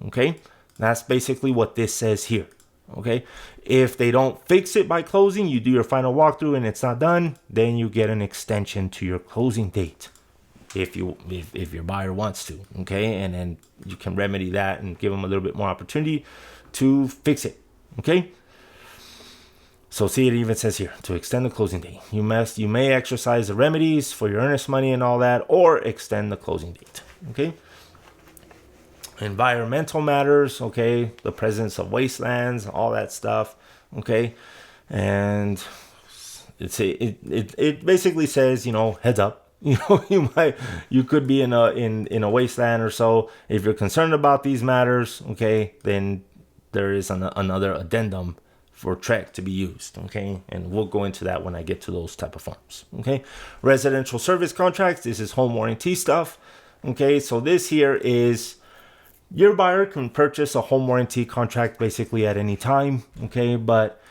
Okay, that's basically what this says here. Okay, if they don't fix it by closing, you do your final walkthrough and it's not done, then you get an extension to your closing date if your buyer wants to. Okay, and then you can remedy that and give them a little bit more opportunity to fix it. Okay, so see, it even says here to extend the closing date. You may exercise the remedies for your earnest money and all that, or extend the closing date. Okay, environmental matters. Okay, the presence of wastelands, all that stuff. Okay, and it basically says, heads up. You could be in a wasteland or so. If you're concerned about these matters, okay, then there is another addendum for TREC to be used. Okay, and we'll go into that when I get to those type of forms. Okay, residential service contracts. This is home warranty stuff. Okay, so this here is your buyer can purchase a home warranty contract basically at any time. Okay, but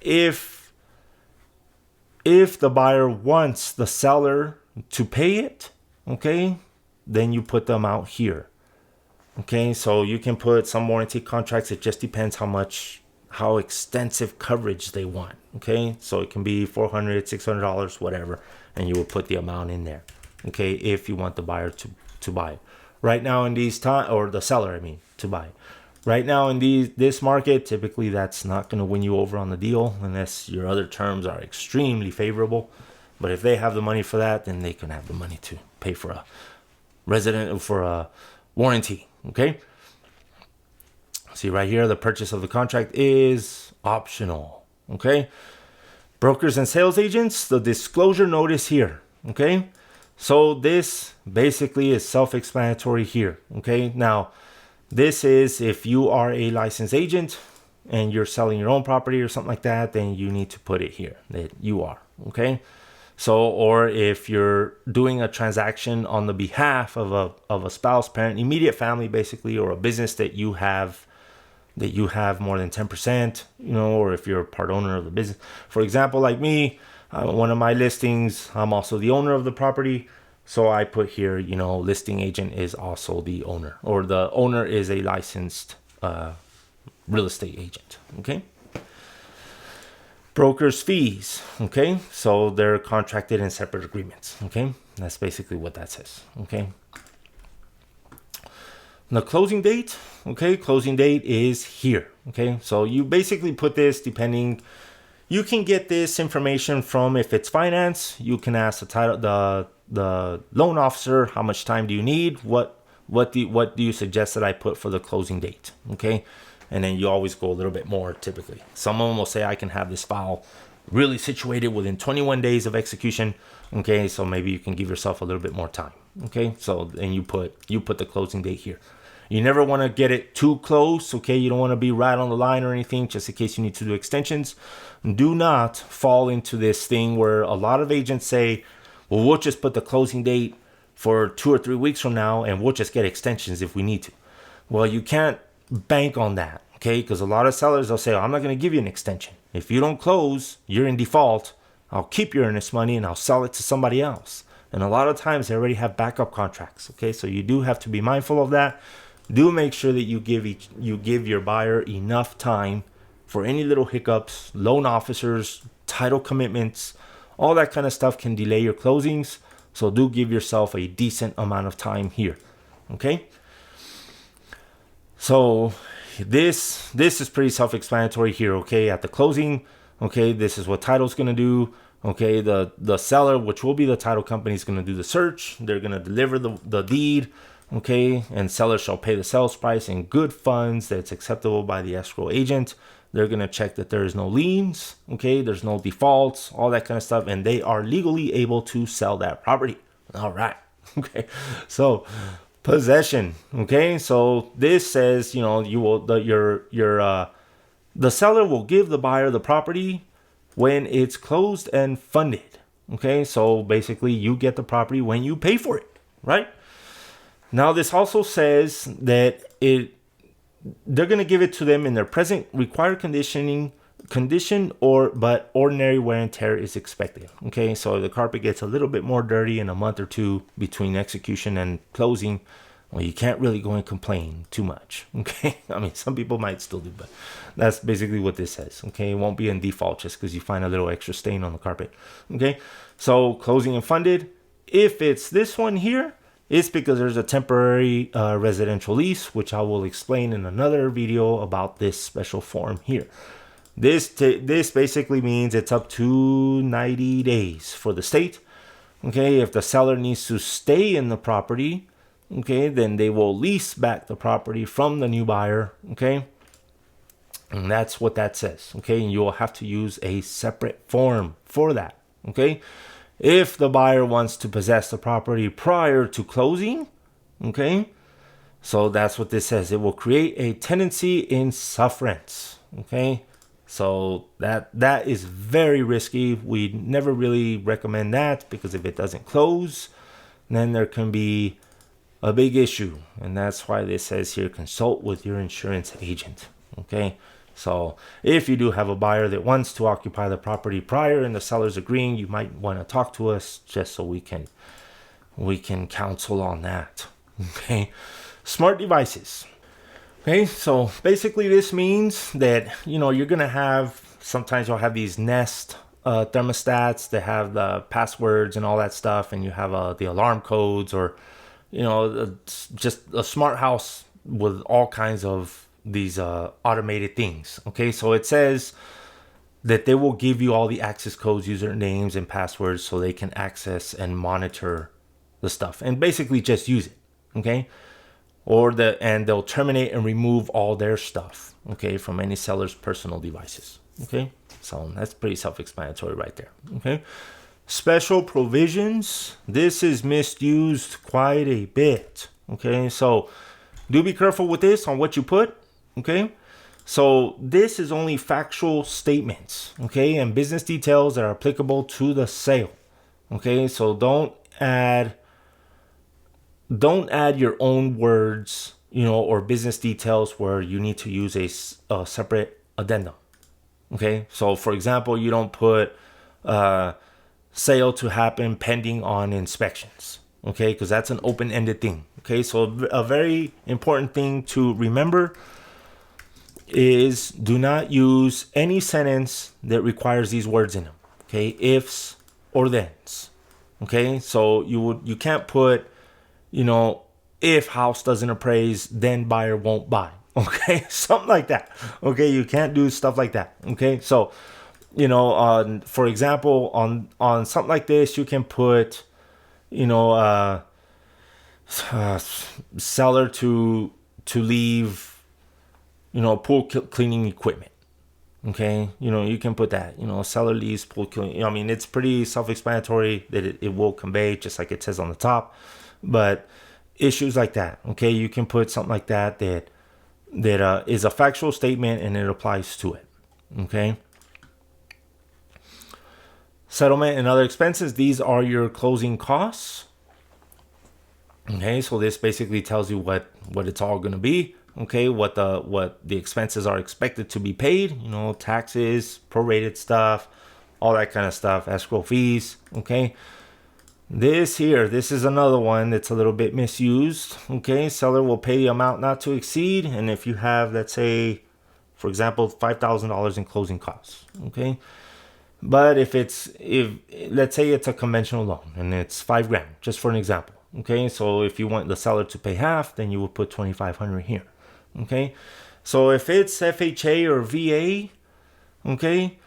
if the buyer wants the seller to pay it, okay, then you put them out here. Okay, so you can put some warranty contracts. It just depends how extensive coverage they want. Okay, so it can be $400, $600, whatever, and you will put the amount in there. Okay, if you want the buyer to buy it. Right now in these times, or the seller, to buy it. Right now in this market, typically that's not going to win you over on the deal unless your other terms are extremely favorable. But if they have the money for that, then they can have the money to pay for a warranty. Okay. See right here, the purchase of the contract is optional. Okay. Brokers and sales agents, the disclosure notice here. Okay. So this basically is self-explanatory here. Okay. Now, this is if you are a licensed agent and you're selling your own property or something like that, then you need to put it here that you are. Okay. So, or if you're doing a transaction on the behalf of a spouse, parent, immediate family, basically, or a business that you have more than 10%, or if you're a part owner of the business. For example, like me, one of my listings, I'm also the owner of the property. So I put here, listing agent is also the owner, or the owner is a licensed real estate agent. Okay. Broker's fees. Okay. So they're contracted in separate agreements. Okay. That's basically what that says. Okay. The closing date. Okay. Closing date is here. Okay. So you basically put this depending. You can get this information from, if it's finance, you can ask the loan officer, how much time do you need? What do you suggest that I put for the closing date? Okay. And then you always go a little bit more typically. Some of them will say I can have this file really situated within 21 days of execution. Okay. So maybe you can give yourself a little bit more time. Okay. So then you put the closing date here. You never want to get it too close. Okay. You don't want to be right on the line or anything, just in case you need to do extensions. Do not fall into this thing where a lot of agents say, well, we'll just put the closing date for 2 or 3 weeks from now and we'll just get extensions if we need to. Well, you can't bank on that. Okay. Because a lot of sellers, they'll say, I'm not going to give you an extension. If you don't close, you're in default. I'll keep your earnest money and I'll sell it to somebody else. And a lot of times they already have backup contracts. Okay. So you do have to be mindful of that. do make sure that you give your buyer enough time for any little hiccups, loan officers, title commitments, all that kind of stuff can delay your closings. So do give yourself a decent amount of time here. Okay. So this is pretty self-explanatory here. Okay. At the closing, okay, this is what title's going to do. Okay. The seller, which will be the title company, is going to do the search. They're going to deliver the deed. Okay. And seller shall pay the sales price in good funds that's acceptable by the escrow agent. They're going to check that there is no liens, okay, there's no defaults, all that kind of stuff, and they are legally able to sell that property. All right. Okay. So possession, okay? So this says, you know, the seller will give the buyer the property when it's closed and funded. Okay? So basically you get the property when you pay for it, right? Now this also says that they're going to give it to them in their present required condition but ordinary wear and tear is expected. Okay, so the carpet gets a little bit more dirty in a month or two between execution and closing. Well, you can't really go and complain too much. Okay, I mean, some people might still do, but that's basically what this says. Okay, it won't be in default just because you find a little extra stain on the carpet. Okay, so closing and funded. If it's this one here, it's because there's a temporary residential lease, which I will explain in another video about this special form here. This basically means it's up to 90 days for the state. Okay, if the seller needs to stay in the property, okay, then they will lease back the property from the new buyer. Okay, and that's what that says. Okay, and you'll have to use a separate form for that. Okay. If the buyer wants to possess the property prior to closing, okay, so that's what this says. It will create a tenancy in sufferance, okay? So that is very risky. We never really recommend that because if it doesn't close, then there can be a big issue. And that's why this says here, consult with your insurance agent, okay? So if you do have a buyer that wants to occupy the property prior and the seller's agreeing, you might want to talk to us just so we can counsel on that. Okay. Smart devices. Okay. So basically this means that, you know, you're going to have, sometimes you'll have these Nest thermostats that have the passwords and all that stuff. And you have the alarm codes or, you know, just a smart house with all kinds of these automated things. Okay, so it says that they will give you all the access codes, usernames, and passwords so they can access and monitor the stuff and basically just use it. Okay, and they'll terminate and remove all their stuff. Okay, from any seller's personal devices. Okay, so that's pretty self-explanatory right there. Okay, special provisions. This is misused quite a bit. Okay, so do be careful with this on what you put. Okay, so this is only factual statements, okay, and business details that are applicable to the sale. Okay, so don't add your own words, you know, or business details where you need to use a separate addendum. Okay, so for example, you don't put sale to happen pending on inspections. Okay, because that's an open-ended thing. Okay, so a very important thing to remember is do not use any sentence that requires these words in them. Okay, ifs or thens. Okay, so you can't put, you know, if house doesn't appraise, then buyer won't buy. Okay, something like that. Okay, you can't do stuff like that. Okay, so, you know, for example, on something like this, you can put, you know, seller to leave, you know, pool cleaning equipment. Okay, you know, you can put that, you know, seller leaves pool cleaning. You know, I mean, it's pretty self-explanatory that it will convey, just like it says on the top. But issues like that, okay, you can put something like that is a factual statement and it applies to it. Okay. Settlement and other expenses. These are your closing costs. Okay, so this basically tells you what it's all going to be. Okay, what the expenses are expected to be paid, you know, taxes, prorated stuff, all that kind of stuff, escrow fees. Okay, This here, this is another one that's a little bit misused. Okay, seller will pay the amount not to exceed, and if you have, let's say, for example, $5,000 in closing costs. Okay, but if let's say it's a conventional loan and it's $5,000, just for an example. Okay, so if you want the seller to pay half, then you will put $2,500 here. Okay, so if it's FHA or VA, okay,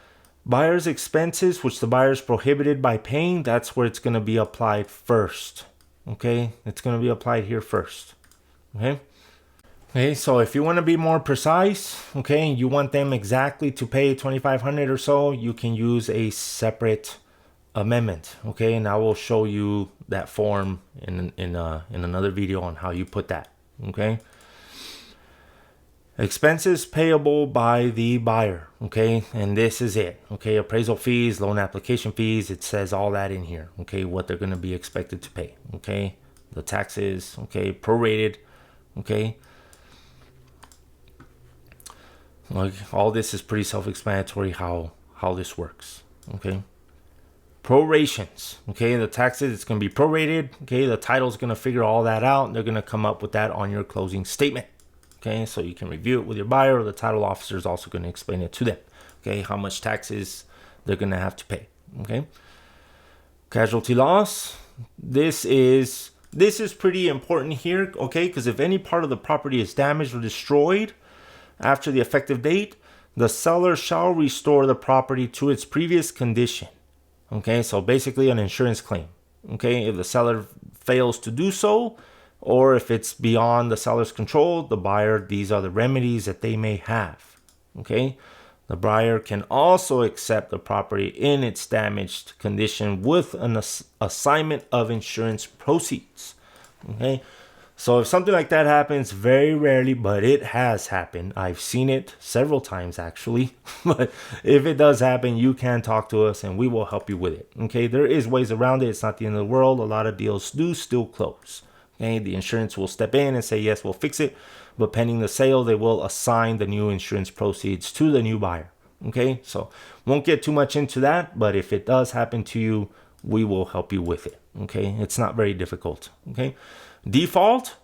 buyer's expenses, which the buyer is prohibited by paying, that's where it's going to be applied first. Okay, it's going to be applied here first. Okay. Okay, so if you want to be more precise, okay, you want them exactly to pay $2,500 or so, you can use a separate amendment. Okay, and I will show you that form in another video on how you put that. Okay. Expenses payable by the buyer. Okay, and this is it. Okay, appraisal fees, loan application fees, it says all that in here. Okay, what they're going to be expected to pay. Okay, the taxes. Okay, prorated. Okay, like all this is pretty self-explanatory how this works. Okay, prorations. Okay, the taxes, it's going to be prorated. Okay, the title's going to figure all that out. They're going to come up with that on your closing statement. Okay, so you can review it with your buyer, or the title officer is also going to explain it to them. Okay, how much taxes they're going to have to pay. Okay, casualty loss. This is pretty important here. Okay, because if any part of the property is damaged or destroyed after the effective date, the seller shall restore the property to its previous condition. Okay, so basically an insurance claim. Okay, if the seller fails to do so, or if it's beyond the seller's control, the buyer, these are the remedies that they may have. Okay, the buyer can also accept the property in its damaged condition with an assignment of insurance proceeds. Okay, so if something like that happens, very rarely, but it has happened. I've seen it several times actually. But if it does happen, you can talk to us and we will help you with it. Okay, there is ways around it. It's not the end of the world. A lot of deals do still close. Okay, the insurance will step in and say, yes, we'll fix it. But pending the sale, they will assign the new insurance proceeds to the new buyer. Okay, so won't get too much into that. But if it does happen to you, we will help you with it. Okay, it's not very difficult. Okay, default.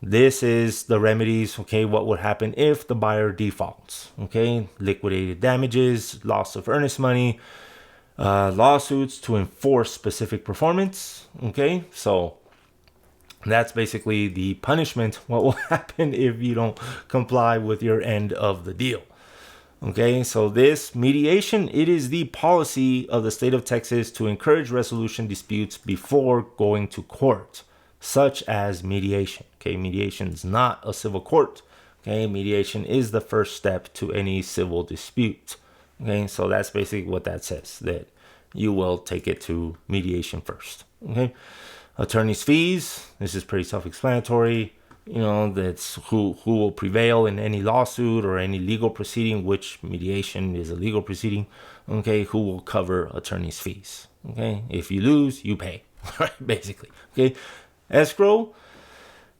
This is the remedies. Okay, what would happen if the buyer defaults? Okay, liquidated damages, loss of earnest money, lawsuits to enforce specific performance. Okay, so that's basically the punishment. What will happen if you don't comply with your end of the deal? Okay, so this mediation, it is the policy of the state of Texas to encourage resolution disputes before going to court, such as mediation. Okay, mediation is not a civil court. Okay, mediation is the first step to any civil dispute. Okay, so that's basically what that says, that you will take it to mediation first. Okay. Attorney's fees, this is pretty self-explanatory. You know, that's who will prevail in any lawsuit or any legal proceeding, which mediation is a legal proceeding. Okay, who will cover attorney's fees. Okay, if you lose, you pay, right? Basically. Okay, escrow.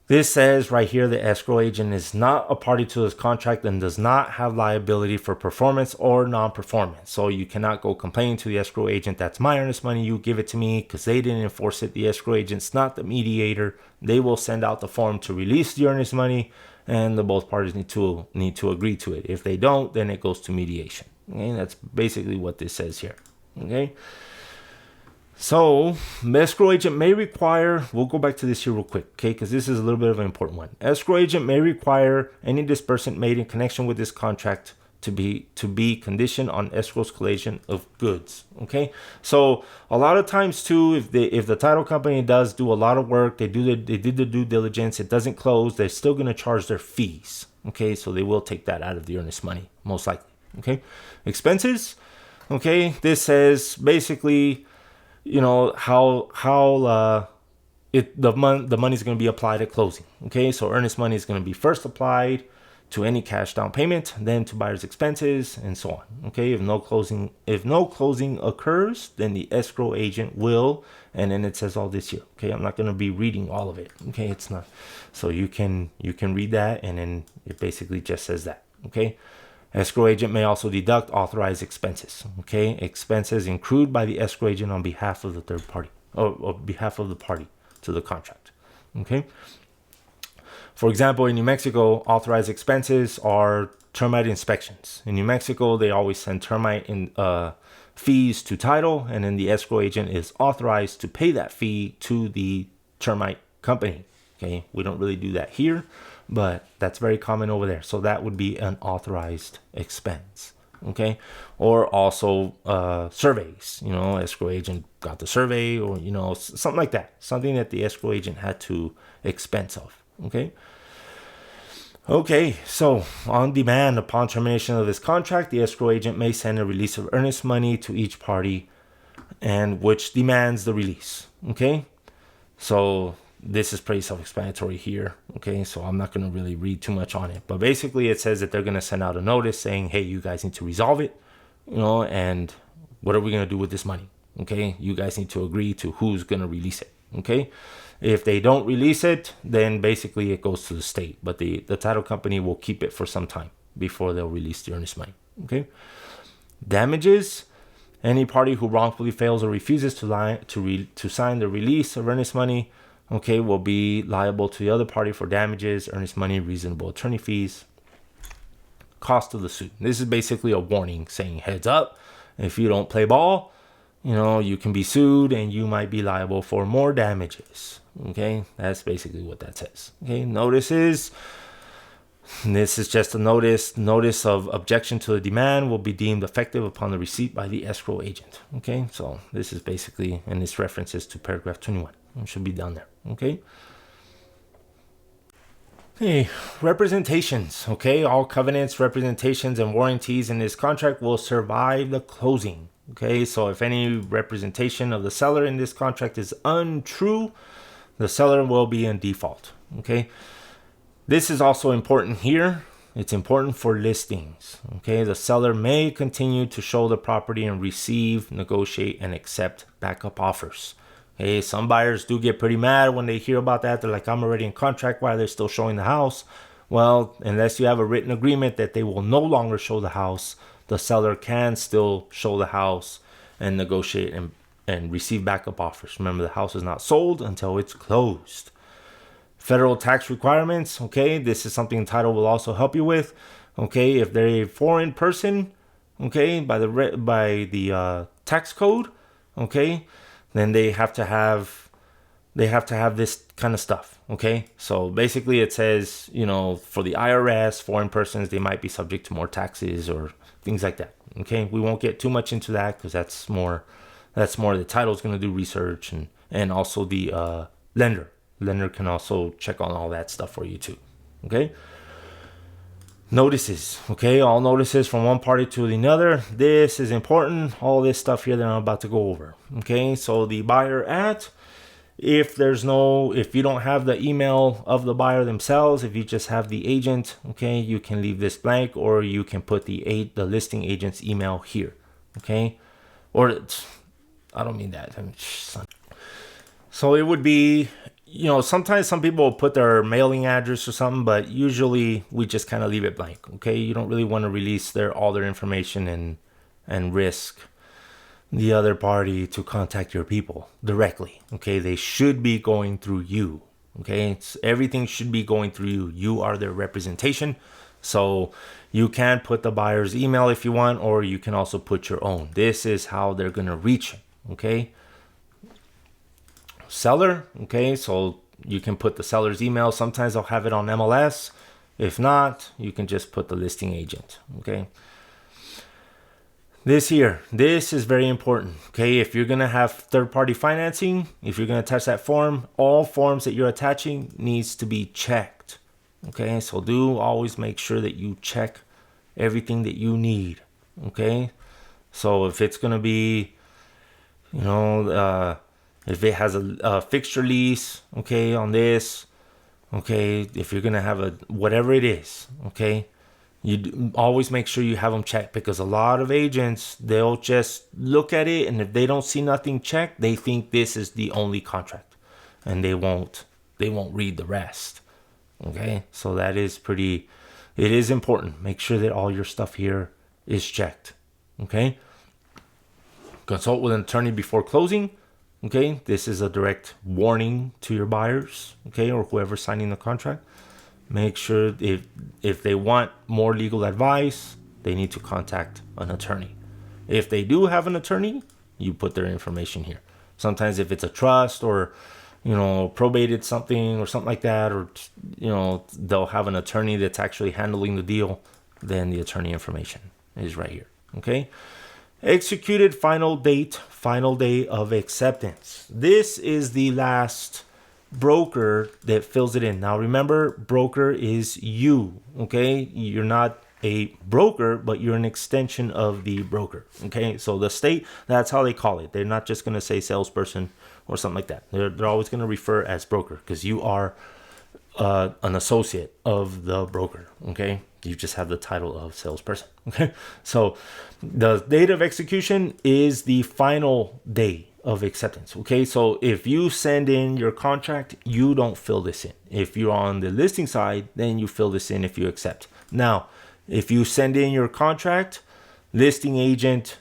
This says right here, the escrow agent is not a party to this contract and does not have liability for performance or non-performance. So you cannot go complaining to the escrow agent, that's my earnest money, you give it to me, because they didn't enforce it. The escrow agent's not the mediator. They will send out the form to release the earnest money, and the both parties need to agree to it. If they don't, then it goes to mediation. Okay, that's basically what this says here. Okay. So, escrow agent may require, we'll go back to this here real quick, okay, because this is a little bit of an important one. Escrow agent may require any disbursement made in connection with this contract to be conditioned on escrow's collection of goods. Okay, so a lot of times too, if the title company does do a lot of work, they did the due diligence, it doesn't close, they're still going to charge their fees. Okay, so they will take that out of the earnest money most likely. Okay, expenses. Okay, this says basically, you know, how the money is going to be applied at closing. Okay, so earnest money is going to be first applied to any cash down payment, then to buyer's expenses, and so on. Okay, if no closing occurs, then the escrow agent will, and then it says all this here. Okay, I'm not going to be reading all of it. Okay, it's not, so you can read that, and then it basically just says that. Okay. Escrow agent may also deduct authorized expenses. Okay, expenses accrued by the escrow agent on behalf of the third party. or behalf of the party to the contract. Okay. For example, in New Mexico, authorized expenses are termite inspections. In New Mexico, they always send termite fees to title, and then the escrow agent is authorized to pay that fee to the termite company. Okay, we don't really do that here, but that's very common over there. So that would be an authorized expense. Okay, or also surveys. Escrow agent got the survey, or something like that. Something that the escrow agent had to expense of. Okay, so on demand, upon termination of this contract, the escrow agent may send a release of earnest money to each party, and which demands the release. Okay, so this is pretty self-explanatory here. Okay, so I'm not going to really read too much on it, but basically it says that they're going to send out a notice saying, hey, you guys need to resolve it, and what are we going to do with this money? Okay, you guys need to agree to who's going to release it. Okay, if they don't release it, then basically it goes to the state, but the title company will keep it for some time before they'll release the earnest money. Okay, damages. Any party who wrongfully fails or refuses to sign the release of earnest money, okay, will be liable to the other party for damages, earnest money, reasonable attorney fees, cost of the suit. This is basically a warning saying, heads up, if you don't play ball, you can be sued and you might be liable for more damages. Okay, that's basically what that says. Okay, notices. This is just a notice. Notice of objection to the demand will be deemed effective upon the receipt by the escrow agent. Okay, so this is basically, and this references to paragraph 21. It should be down there. Okay. Okay, representations. Okay, all covenants, representations, and warranties in this contract will survive the closing. Okay, so if any representation of the seller in this contract is untrue, the seller will be in default. Okay, this is also important here. It's important for listings. Okay, the seller may continue to show the property and receive, negotiate, and accept backup offers. Okay, some buyers do get pretty mad when they hear about that. They're like, I'm already in contract. Why are they still showing the house? Well, unless you have a written agreement that they will no longer show the house, the seller can still show the house and negotiate and receive backup offers. Remember, the house is not sold until it's closed. Federal tax requirements. Okay, this is something title will also help you with. Okay, if they're a foreign person, okay, by the tax code, okay, then they have to have this kind of stuff. Okay, so basically it says, for the IRS, foreign persons, they might be subject to more taxes or things like that. Okay, we won't get too much into that because that's more the title's going to do research, and also the lender can also check on all that stuff for you too. Okay, notices. Okay, all notices from one party to the other. This is important. All this stuff here that I'm about to go over. Okay, so the buyer if you don't have the email of the buyer themselves, if you just have the agent, okay, you can leave this blank, or you can put the listing agent's email here. Okay, or I don't mean that. So it would be, sometimes some people will put their mailing address or something, but usually we just kind of leave it blank. Okay, you don't really want to release all their information and risk the other party to contact your people directly. Okay, they should be going through you. Okay, everything should be going through you. You are their representation. So you can put the buyer's email if you want, or you can also put your own. This is how they're going to reach you. Okay, seller. Okay, so you can put the seller's email. Sometimes they'll have it on MLS. If not, you can just put the listing agent. Okay, this is very important. Okay, if you're going to have third-party financing, if you're going to attach that form, all forms that you're attaching needs to be checked. Okay, so do always make sure that you check everything that you need. Okay, so if it's going to be, if it has a fixture lease, okay, on this, okay, if you're going to have whatever it is, okay, you always make sure you have them checked, because a lot of agents, they'll just look at it, and if they don't see nothing checked, they think this is the only contract, and they won't read the rest. Okay, so it is important. Make sure that all your stuff here is checked. Okay, consult with an attorney before closing. Okay, this is a direct warning to your buyers, okay, or whoever's signing the contract. Make sure if they want more legal advice, they need to contact an attorney. If they do have an attorney, you put their information here. Sometimes if it's a trust or, probated something or something like that, or, they'll have an attorney that's actually handling the deal, then the attorney information is right here, okay? Executed final date, final day of acceptance. This is the last broker that fills it in. Now remember, broker is you, okay? You're not a broker, but you're an extension of the broker, okay? So the state, that's how they call it. They're not just going to say salesperson or something like that. They're always going to refer as broker because you are an associate of the broker, okay? You just have the title of salesperson, okay? So the date of execution is the final day of acceptance, okay? So if you send in your contract, you don't fill this in. If you're on the listing side, then you fill this in if you accept. Now, if you send in your contract, listing agent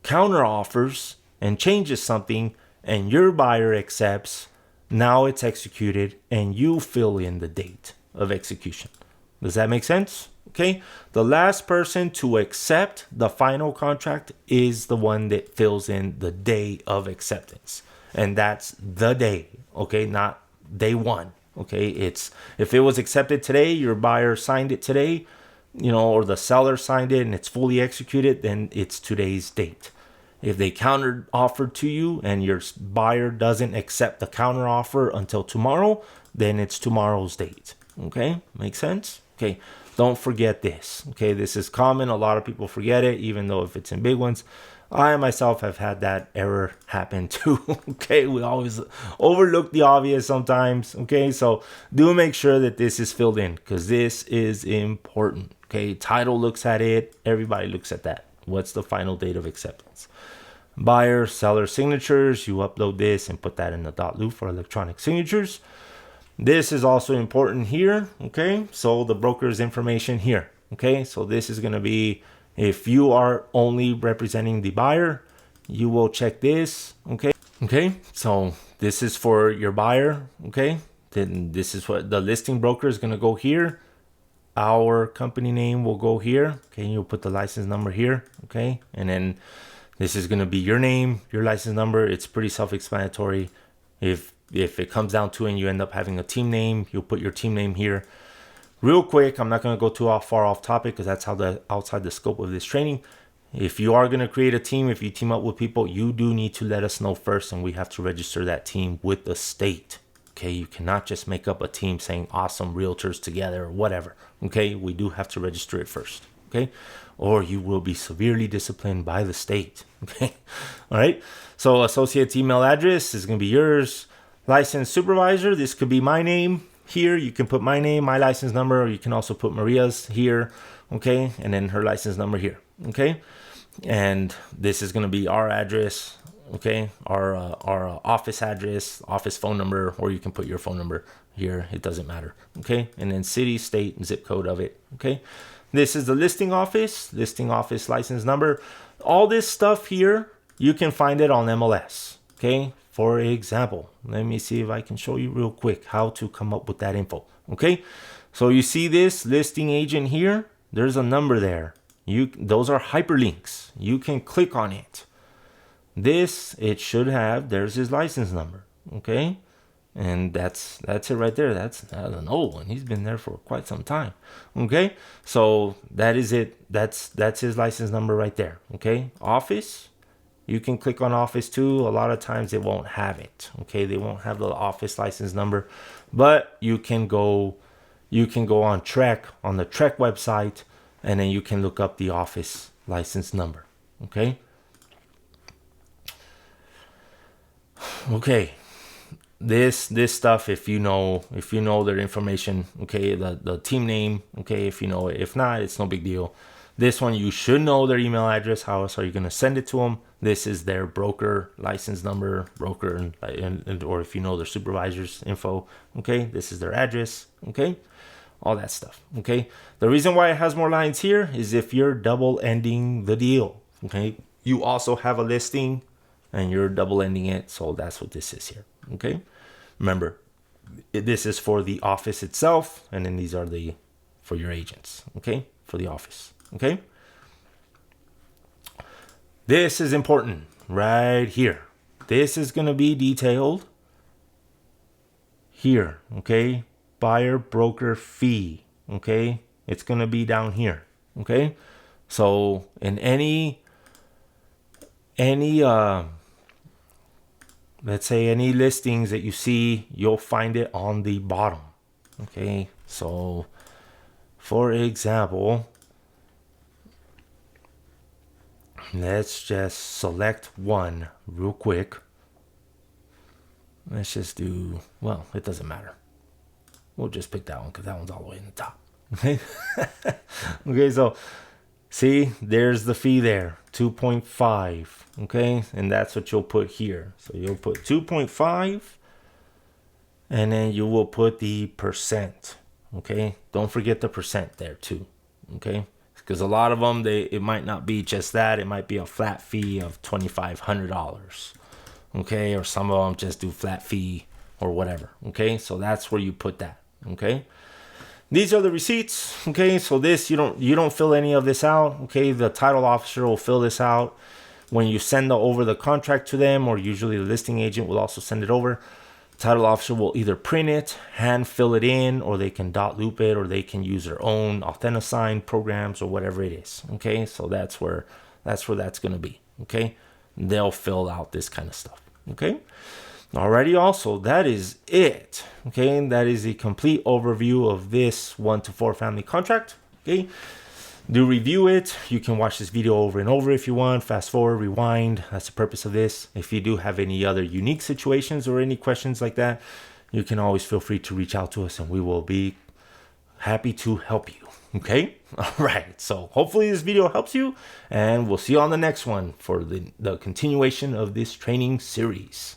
counter offers and changes something, and your buyer accepts, now it's executed and you fill in the date of execution. Does that make sense? Okay. The last person to accept the final contract is the one that fills in the day of acceptance. And that's the day. Okay. Not day one. Okay. It's if it was accepted today, your buyer signed it today, or the seller signed it and it's fully executed, then it's today's date. If they counter offered to you and your buyer doesn't accept the counter offer until tomorrow, then it's tomorrow's date. Okay, make sense? Okay, don't forget this. Okay, this is common. A lot of people forget it, even though if it's in big ones. I myself have had that error happen too. Okay, we always overlook the obvious sometimes. Okay, so do make sure that this is filled in because this is important. Okay, title looks at it. Everybody looks at that. What's the final date of acceptance? Buyer, seller signatures. You upload this and put that in the .loop for electronic signatures. This is also important here. Okay, so the broker's information here. Okay, so this is going to be if you are only representing the buyer, you will check this. Okay, so this is for your buyer. Okay, then this is what the listing broker is going to go here. Our company name will go here. Okay, you'll put the license number here. Okay, and then this is going to be your name, your license number. It's pretty self-explanatory. If it comes down to it and you end up having a team name, you'll put your team name here. Real quick, I'm not going to go too far off topic because that's outside the scope of this training. If you are going to create a team, if you team up with people, you do need to let us know first, and we have to register that team with the state. Okay, you cannot just make up a team saying awesome realtors together or whatever. Okay, we do have to register it first. Okay, or you will be severely disciplined by the state. Okay, all right. So associate's email address is going to be yours. Licensed supervisor, this could be my name. Here you can put my name, my license number, or you can also put Maria's here. Okay, and then her license number here. Okay, and this is going to be our address. Okay, our office address, office phone number, or you can put your phone number here. It doesn't matter. Okay, and then city, state, and zip code of it. Okay, this is the listing office license number. All this stuff here, you can find it on MLS. Okay, for example, let me see if I can show you real quick how to come up with that info. Okay, so you see this listing agent here. There's a number there. Those are hyperlinks. You can click on it. It should have, there's his license number. Okay, and that's it right there. That's an old one. He's been there for quite some time. Okay, so that is it. That's his license number right there. Okay, office. You can click on office too. A lot of times it won't have it. Okay, they won't have the office license number, but you can go on the Trek website, and then you can look up the office license number. Okay. Okay. This stuff, if you know their information, okay, the team name, okay, if you know it. If not, it's no big deal. This one, you should know their email address. How else are you going to send it to them? This is their broker license number, and or if you know their supervisor's info, okay, this is their address, okay, all that stuff, okay. The reason why it has more lines here is if you're double ending the deal, okay. You also have a listing and you're double ending it. So that's what this is here. Okay. Remember, this is for the office itself, and then these are for your agents. Okay. For the office. Okay. This is important right here. This is going to be detailed here. Okay. Buyer broker fee. Okay. It's going to be down here. Okay. So in any let's say any listings that you see, you'll find it on the bottom. Okay. So for example, let's just select one real quick. Let's just do, well, it doesn't matter. We'll just pick that one because that one's all the way in the top. Okay. Okay, so see, there's the fee there, 2.5. Okay, and that's what you'll put here. So you'll put 2.5, and then you will put the percent. Okay, don't forget the percent there too. Okay, because a lot of them, it might not be just that. It might be a flat fee of $2,500. Okay, or some of them just do flat fee or whatever. Okay, so that's where you put that. Okay, these are the receipts. Okay, so this you don't fill any of this out. Okay, the title officer will fill this out when you send over the contract to them, or usually the listing agent will also send it over. Title officer will either print it, hand fill it in, or they can dot loop it, or they can use their own AuthentiSign programs or whatever it is. Okay, so that's where that's going to be. Okay, they'll fill out this kind of stuff. Okay, alrighty. Also, that is it. Okay, and that is a complete overview of this 1 to 4 family contract. Okay, do review it. You can watch this video over and over if you want. Fast forward, rewind. That's the purpose of this. If you do have any other unique situations or any questions like that, you can always feel free to reach out to us, and we will be happy to help you. Okay, all right. So hopefully this video helps you, and we'll see you on the next one for the continuation of this training series.